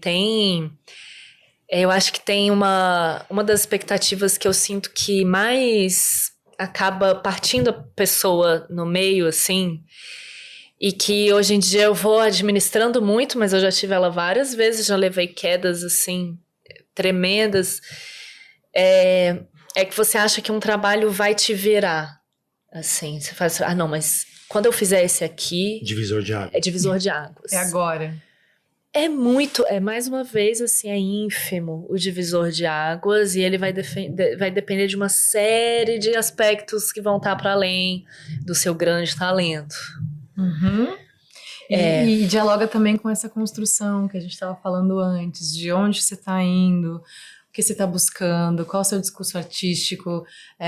eu acho que tem uma das expectativas que eu sinto que mais acaba partindo a pessoa no meio, assim, e que hoje em dia eu vou administrando muito, mas eu já tive ela várias vezes, já levei quedas, assim, tremendas, é que você acha que um trabalho vai te virar, assim, você faz, não, mas quando eu fizer esse aqui... Divisor de águas. É divisor de águas. É agora. Mais uma vez, assim, é ínfimo o divisor de águas e ele vai depender de uma série de aspectos que vão estar para além do seu grande talento. Uhum. E dialoga também com essa construção que a gente estava falando antes, de onde você está indo, o que você está buscando, qual é o seu discurso artístico,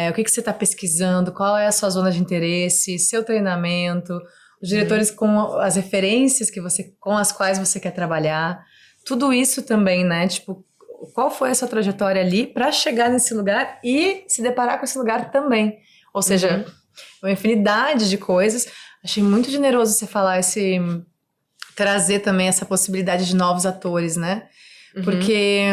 o que você está pesquisando, qual é a sua zona de interesse, seu treinamento, os diretores com as referências com as quais você quer trabalhar, tudo isso também, né? Tipo, qual foi a sua trajetória ali para chegar nesse lugar e se deparar com esse lugar também? Ou seja, uma infinidade de coisas. Achei muito generoso você falar trazer também essa possibilidade de novos atores, né? Porque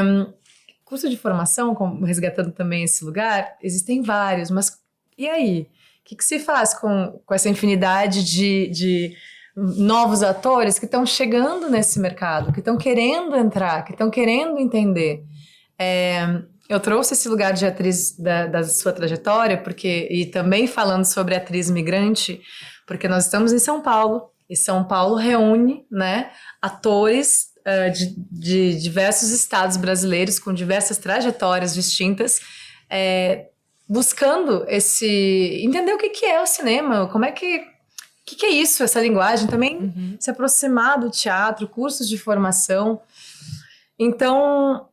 curso de formação, resgatando também esse lugar, existem vários, mas e aí? O que se faz com essa infinidade de novos atores que estão chegando nesse mercado, que estão querendo entrar, que estão querendo entender? Eu trouxe esse lugar de atriz da sua trajetória, e também falando sobre atriz migrante, porque nós estamos em São Paulo, e São Paulo reúne, né, atores de diversos estados brasileiros, com diversas trajetórias distintas, buscando entender o que é o cinema, como é que é isso, essa linguagem, também se aproximar do teatro, cursos de formação. Então,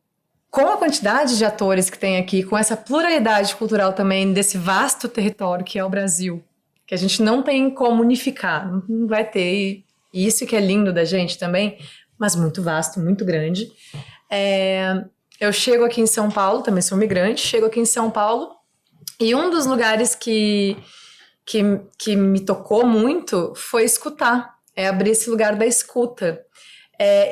com a quantidade de atores que tem aqui, com essa pluralidade cultural também desse vasto território que é o Brasil, que a gente não tem como unificar, não vai ter, e isso que é lindo da gente também, mas muito vasto, muito grande. Eu chego aqui em São Paulo, também sou migrante, chego aqui em São Paulo, e um dos lugares que me tocou muito foi escutar, abrir esse lugar da escuta,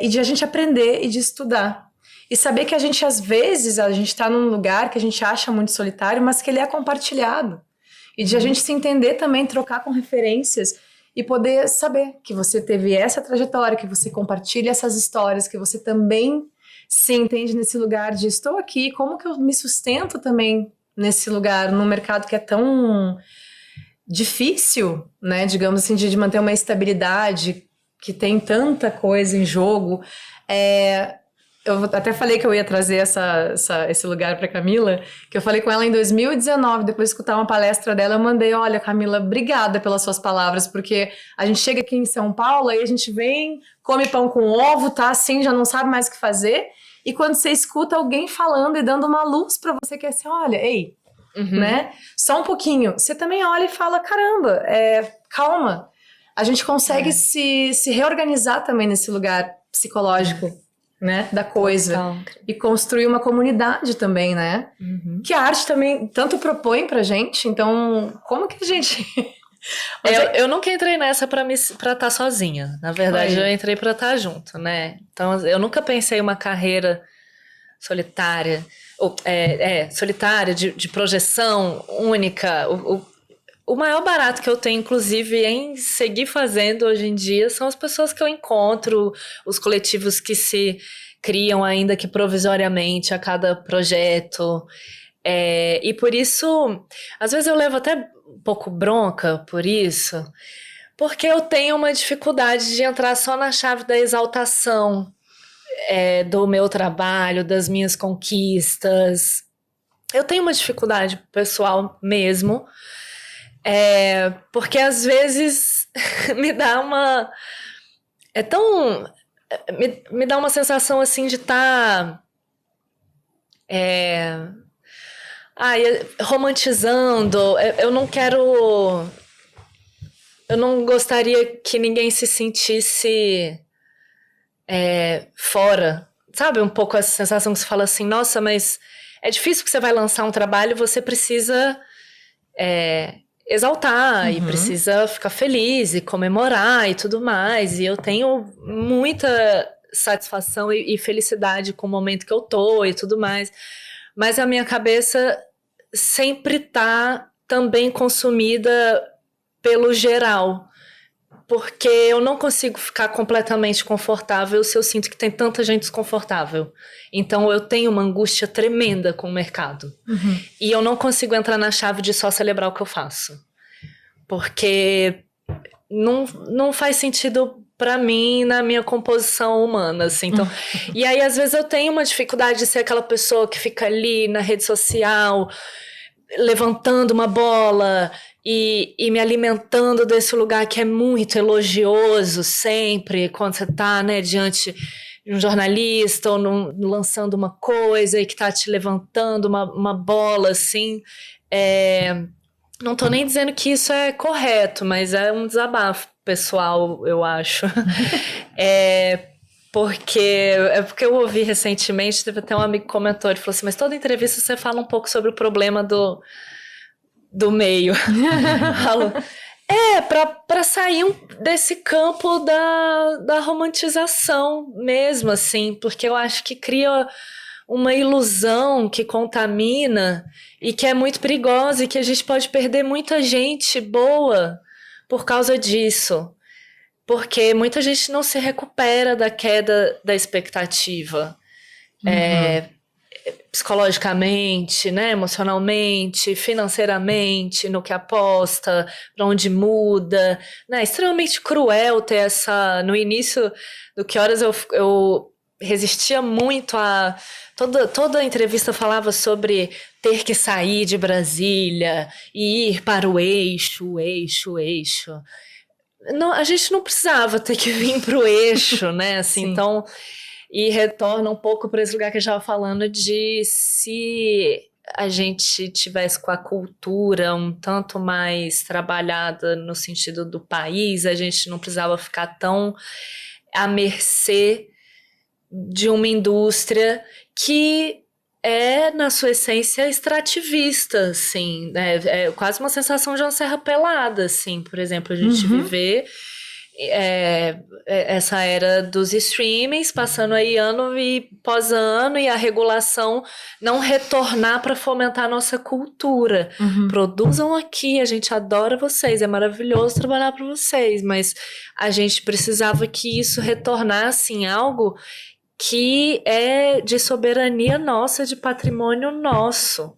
e de a gente aprender e de estudar. E saber que às vezes, a gente está num lugar que a gente acha muito solitário, mas que ele é compartilhado. E de a gente se entender também, trocar com referências e poder saber que você teve essa trajetória, que você compartilha essas histórias, que você também se entende nesse lugar de estou aqui, como que eu me sustento também nesse lugar, num mercado que é tão difícil, né, digamos assim, de manter uma estabilidade, que tem tanta coisa em jogo. Eu até falei que eu ia trazer esse lugar para Camila, que eu falei com ela em 2019, depois de escutar uma palestra dela, eu mandei, olha, Camila, obrigada pelas suas palavras, porque a gente chega aqui em São Paulo, aí a gente vem, come pão com ovo, tá assim, já não sabe mais o que fazer, e quando você escuta alguém falando e dando uma luz para você, que é assim, olha, ei, né, só um pouquinho, você também olha e fala, caramba, calma, a gente consegue se reorganizar também nesse lugar psicológico, né, da coisa. Total. E construir uma comunidade também, né? Que a arte também tanto propõe pra gente, então como que a gente... eu nunca entrei nessa pra estar sozinha, na verdade eu entrei pra estar junto, né? Então eu nunca pensei uma carreira solitária, solitária, de projeção única. O maior barato que eu tenho, inclusive, em seguir fazendo hoje em dia são as pessoas que eu encontro, os coletivos que se criam ainda que provisoriamente a cada projeto. E por isso, às vezes eu levo até um pouco bronca por isso, porque eu tenho uma dificuldade de entrar só na chave da exaltação do meu trabalho, das minhas conquistas. Eu tenho uma dificuldade pessoal mesmo, porque às vezes me dá uma... me dá uma sensação assim de estar romantizando. Eu não quero... Eu não gostaria que ninguém se sentisse fora. Sabe, um pouco essa sensação que você fala assim, nossa, mas é difícil que você vai lançar um trabalho, você precisa... exaltar e precisa ficar feliz e comemorar e tudo mais. E eu tenho muita satisfação e felicidade com o momento que eu tô e tudo mais. Mas a minha cabeça sempre tá também consumida pelo geral. Porque eu não consigo ficar completamente confortável se eu sinto que tem tanta gente desconfortável. Então eu tenho uma angústia tremenda com o mercado. E eu não consigo entrar na chave de só celebrar o que eu faço. Porque não faz sentido pra mim na minha composição humana, assim. Então, e aí às vezes eu tenho uma dificuldade de ser aquela pessoa que fica ali na rede social levantando uma bola e me alimentando desse lugar que é muito elogioso sempre, quando você tá, né, diante de um jornalista ou lançando uma coisa e que tá te levantando uma bola, assim. Não tô nem dizendo que isso é correto, mas é um desabafo pessoal, eu acho. Porque eu ouvi recentemente, teve até um amigo que comentou, ele falou assim, mas toda entrevista você fala um pouco sobre o problema do meio. Falo, pra sair desse campo da romantização mesmo, assim, porque eu acho que cria uma ilusão que contamina e que é muito perigosa e que a gente pode perder muita gente boa por causa disso. Porque muita gente não se recupera da queda da expectativa. Psicologicamente, né, emocionalmente, financeiramente, no que aposta, para onde muda. Né? É extremamente cruel ter essa... No início do Que Horas eu resistia muito a... Toda a entrevista falava sobre ter que sair de Brasília e ir para o eixo. Não, a gente não precisava ter que vir para o eixo, né? Assim, então, e retorna um pouco para esse lugar que eu estava falando de se a gente tivesse com a cultura um tanto mais trabalhada no sentido do país, a gente não precisava ficar tão à mercê de uma indústria que é, na sua essência, extrativista, assim, né? É quase uma sensação de uma serra pelada, assim, por exemplo, a gente viver essa era dos streamings, passando aí ano e pós-ano, e a regulação não retornar para fomentar a nossa cultura. Produzam aqui, a gente adora vocês, é maravilhoso trabalhar para vocês, mas a gente precisava que isso retornasse em algo que é de soberania nossa, de patrimônio nosso.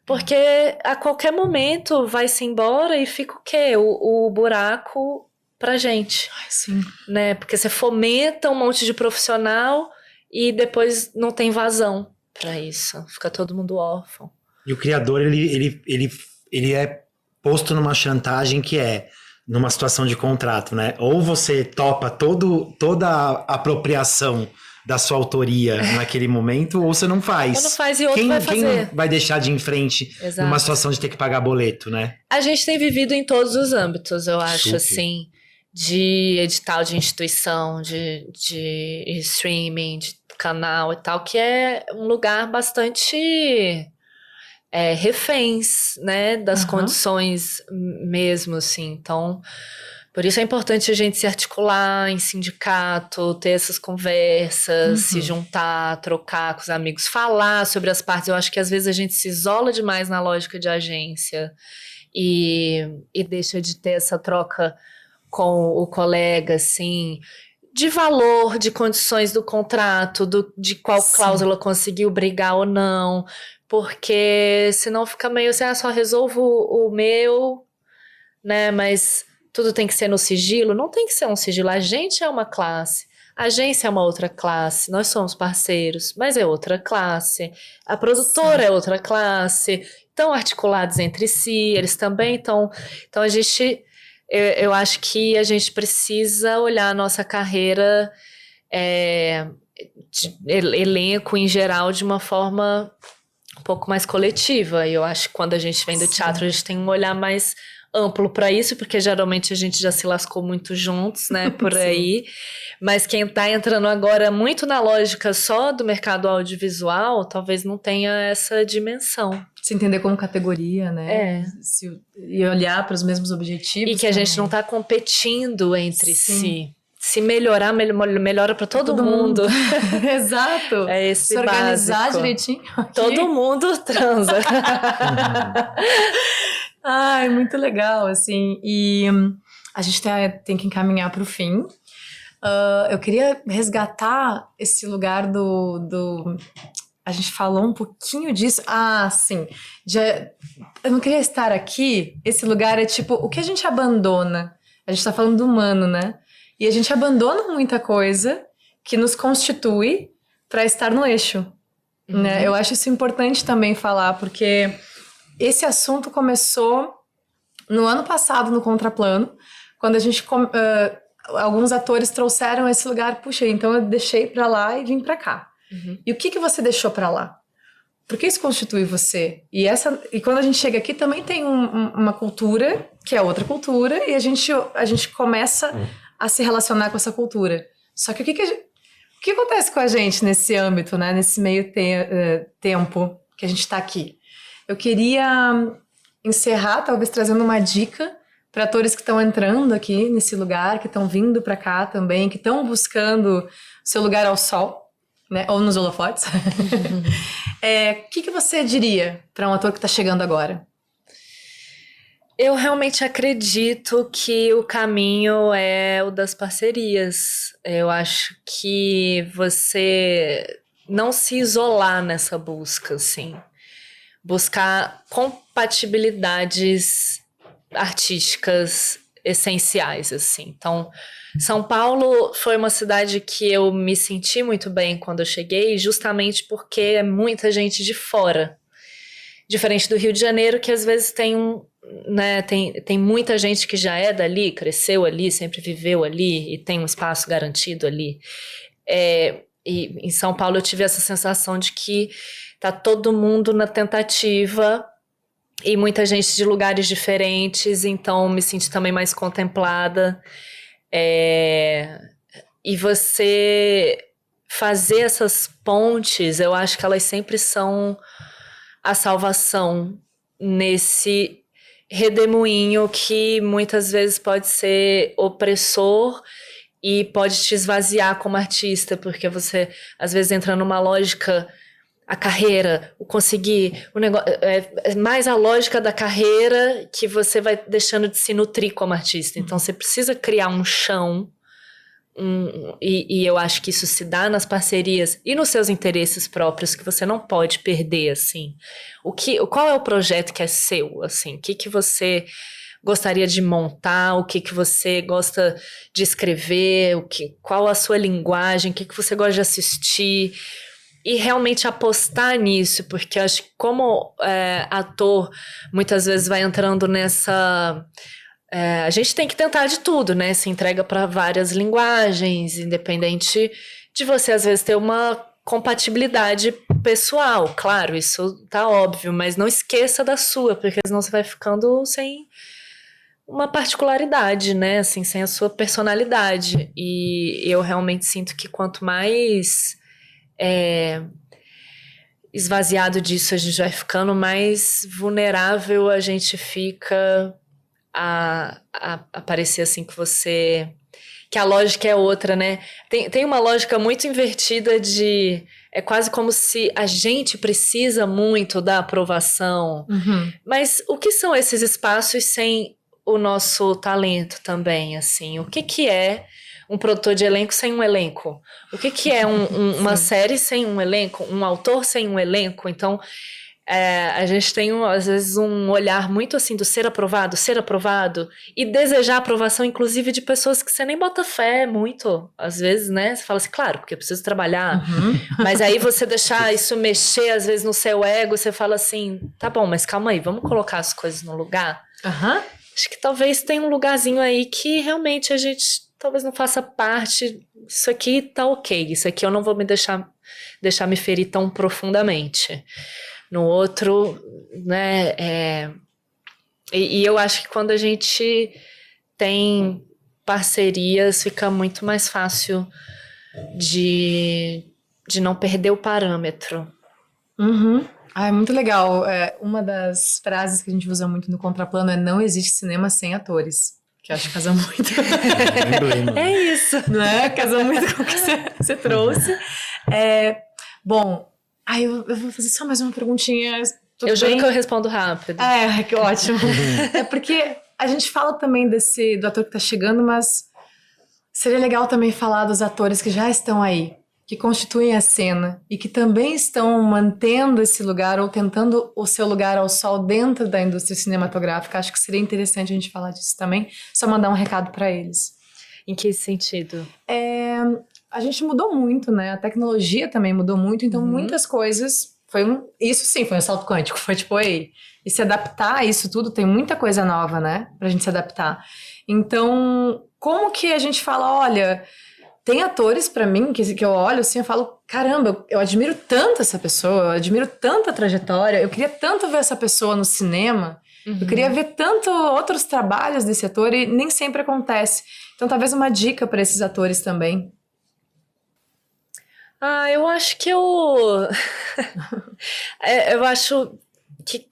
Porque a qualquer momento vai-se embora e fica o quê? O buraco pra gente. Ai, sim. Né? Porque você fomenta um monte de profissional e depois não tem vazão pra isso. Fica todo mundo órfão. E o criador, ele é posto numa chantagem que é numa situação de contrato, né? Ou você topa toda a apropriação da sua autoria naquele momento, ou você não faz. Ou não faz e outro vai fazer. Quem vai deixar de ir em frente numa situação de ter que pagar boleto, né? A gente tem vivido em todos os âmbitos, eu acho, Super. assim, de edital de instituição, de streaming, de canal e tal, que é um lugar bastante reféns, né, das condições mesmo, assim. Então, por isso é importante a gente se articular em sindicato, ter essas conversas, se juntar, trocar com os amigos, falar sobre as partes. Eu acho que às vezes a gente se isola demais na lógica de agência e deixa de ter essa troca com o colega, assim, de valor, de condições do contrato, de qual cláusula conseguiu brigar ou não, porque senão fica meio assim, só resolvo o meu, né, mas tudo tem que ser no sigilo. Não tem que ser um sigilo. A gente é uma classe, a agência é uma outra classe, nós somos parceiros, mas é outra classe, a produtora é outra classe, estão articulados entre si, eles também estão. Então a gente, eu acho que a gente precisa olhar a nossa carreira, de elenco em geral, de uma forma um pouco mais coletiva. E eu acho que quando a gente vem do teatro, a gente tem um olhar mais amplo para isso, porque geralmente a gente já se lascou muito juntos, né, por aí. Mas quem tá entrando agora muito na lógica só do mercado audiovisual, talvez não tenha essa dimensão. Se entender como categoria, né? É. E olhar para os mesmos objetivos. E que a gente também. não tá competindo entre Sim. si. Se melhorar, melhora para todo mundo. Exato. É esse Se organizar básico. direitinho. aqui. Todo mundo transa. Ai, muito legal, assim. E a gente tem que encaminhar para o fim. Eu queria resgatar esse lugar do... A gente falou um pouquinho disso. Ah, sim. Eu não queria estar aqui. Esse lugar é tipo, o que a gente abandona? A gente tá falando do humano, né? E a gente abandona muita coisa que nos constitui para estar no eixo, né? Eu acho isso importante também falar, porque esse assunto começou no ano passado no Contraplano, quando a gente alguns atores trouxeram esse lugar, puxa, então eu deixei para lá e vim para cá. E o que você deixou para lá? Por que isso constitui você? E quando a gente chega aqui também tem uma cultura que é outra cultura e a gente começa a se relacionar com essa cultura. Só que o que acontece com a gente nesse âmbito, né? Nesse meio tempo que a gente está aqui? Eu queria encerrar, talvez trazendo uma dica para atores que estão entrando aqui nesse lugar, que estão vindo para cá também, que estão buscando seu lugar ao sol, né? Ou nos holofotes. O que você diria para um ator que está chegando agora? Eu realmente acredito que o caminho é o das parcerias. Eu acho que você não se isolar nessa busca, assim. Buscar compatibilidades artísticas essenciais, assim. Então, São Paulo foi uma cidade que eu me senti muito bem quando eu cheguei, justamente porque é muita gente de fora. Diferente do Rio de Janeiro, que às vezes tem muita gente que já é dali, cresceu ali, sempre viveu ali e tem um espaço garantido ali. E em São Paulo eu tive essa sensação de que tá todo mundo na tentativa e muita gente de lugares diferentes, então me senti também mais contemplada. E você fazer essas pontes, eu acho que elas sempre são a salvação nesse redemoinho que muitas vezes pode ser opressor e pode te esvaziar como artista, porque você às vezes entra numa lógica, a carreira, o conseguir, o negócio, é mais a lógica da carreira que você vai deixando de se nutrir como artista. Então você precisa criar um chão, e eu acho que isso se dá nas parcerias e nos seus interesses próprios, que você não pode perder, assim. Qual é o projeto que é seu, assim? O que você gostaria de montar? O que você gosta de escrever? Qual a sua linguagem? O que você gosta de assistir? E realmente apostar nisso, porque eu acho que como ator, muitas vezes vai entrando nessa... a gente tem que tentar de tudo, né? Se entrega para várias linguagens, independente de você, às vezes, ter uma compatibilidade pessoal. Claro, isso tá óbvio, mas não esqueça da sua, porque senão você vai ficando sem uma particularidade, né? Assim, sem a sua personalidade. E eu realmente sinto que quanto mais esvaziado disso a gente vai ficando, mais vulnerável a gente fica a parecer assim que a lógica é outra, né? Tem uma lógica muito invertida é quase como se a gente precisa muito da aprovação. Mas o que são esses espaços sem o nosso talento também, assim? O que é um produtor de elenco sem um elenco? O que é uma série sem um elenco? Um autor sem um elenco? Então, a gente tem, às vezes, um olhar muito assim do ser aprovado, e desejar aprovação, inclusive, de pessoas que você nem bota fé muito, às vezes, né? Você fala assim, claro, porque eu preciso trabalhar. Mas aí você deixar isso mexer, às vezes, no seu ego, você fala assim, tá bom, mas calma aí, vamos colocar as coisas no lugar? Acho que talvez tenha um lugarzinho aí que realmente a gente talvez não faça parte. Isso aqui tá ok, isso aqui eu não vou me deixar me ferir tão profundamente. No outro, né, E eu acho que quando a gente tem parcerias, fica muito mais fácil de não perder o parâmetro. Uhum. Ah, é muito legal. Uma das frases que a gente usa muito no Contraplano é: não existe cinema sem atores. Que eu acho que casa muito. É isso. Né? Casa muito com o que você trouxe. Bom, eu vou fazer só mais uma perguntinha. Eu juro que eu respondo rápido. Que ótimo. É porque a gente fala também do ator que tá chegando, mas seria legal também falar dos atores que já estão aí, que constituem a cena e que também estão mantendo esse lugar ou tentando o seu lugar ao sol dentro da indústria cinematográfica. Acho que seria interessante a gente falar disso também, só mandar um recado para eles. Em que sentido? A gente mudou muito, né? A tecnologia também mudou muito, então muitas coisas... Isso sim, foi um salto quântico. Foi tipo, e se adaptar a isso tudo, tem muita coisa nova, né? Pra gente se adaptar. Então, como que a gente fala, olha... Tem atores pra mim que eu olho assim, eu falo, caramba, eu admiro tanto essa pessoa, eu admiro tanto a trajetória, eu queria tanto ver essa pessoa no cinema, eu queria ver tanto outros trabalhos desse ator e nem sempre acontece. Então, talvez uma dica pra esses atores também. Eu acho que eu acho que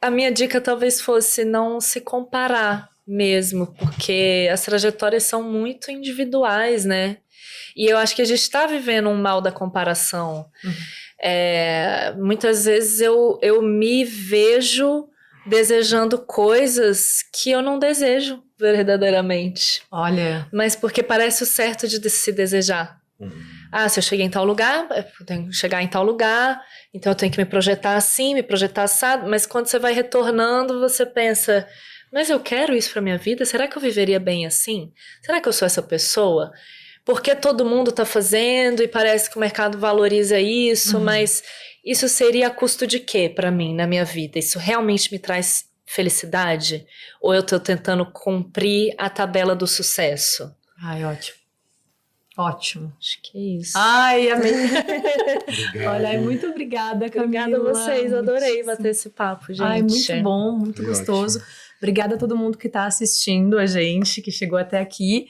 a minha dica talvez fosse não se comparar mesmo, porque as trajetórias são muito individuais, né? E eu acho que a gente está vivendo um mal da comparação. Muitas vezes eu me vejo desejando coisas que eu não desejo verdadeiramente. Olha. Mas porque parece o certo de se desejar. Se eu cheguei em tal lugar, eu tenho que chegar em tal lugar, então eu tenho que me projetar assim, me projetar assado, mas quando você vai retornando, você pensa, mas eu quero isso pra minha vida? Será que eu viveria bem assim? Será que eu sou essa pessoa? Porque todo mundo tá fazendo e parece que o mercado valoriza isso, mas isso seria a custo de quê pra mim, na minha vida? Isso realmente me traz felicidade? Ou eu tô tentando cumprir a tabela do sucesso? Ai, ótimo. Ótimo. Acho que é isso. Ai, amei. Obrigado. Olha, muito obrigada, Camila. Obrigada a vocês, adorei bater esse papo, gente. Ai, muito bom, muito gostoso. Ótimo. Obrigada a todo mundo que está assistindo a gente, que chegou até aqui.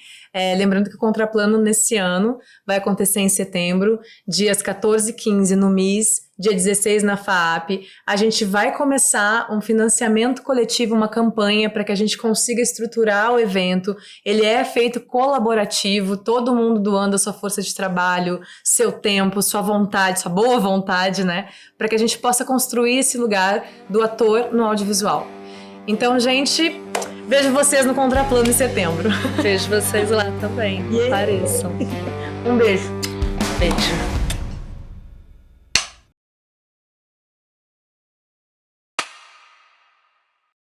Lembrando que o Contraplano nesse ano vai acontecer em setembro, dias 14 e 15 no MIS, dia 16 na FAAP. A gente vai começar um financiamento coletivo, uma campanha para que a gente consiga estruturar o evento. Ele é feito colaborativo, todo mundo doando a sua força de trabalho, seu tempo, sua vontade, sua boa vontade, né? Para que a gente possa construir esse lugar do ator no audiovisual. Então, gente, vejo vocês no Contraplano em setembro. Vejo vocês lá também. Apareçam. Um beijo. Beijo.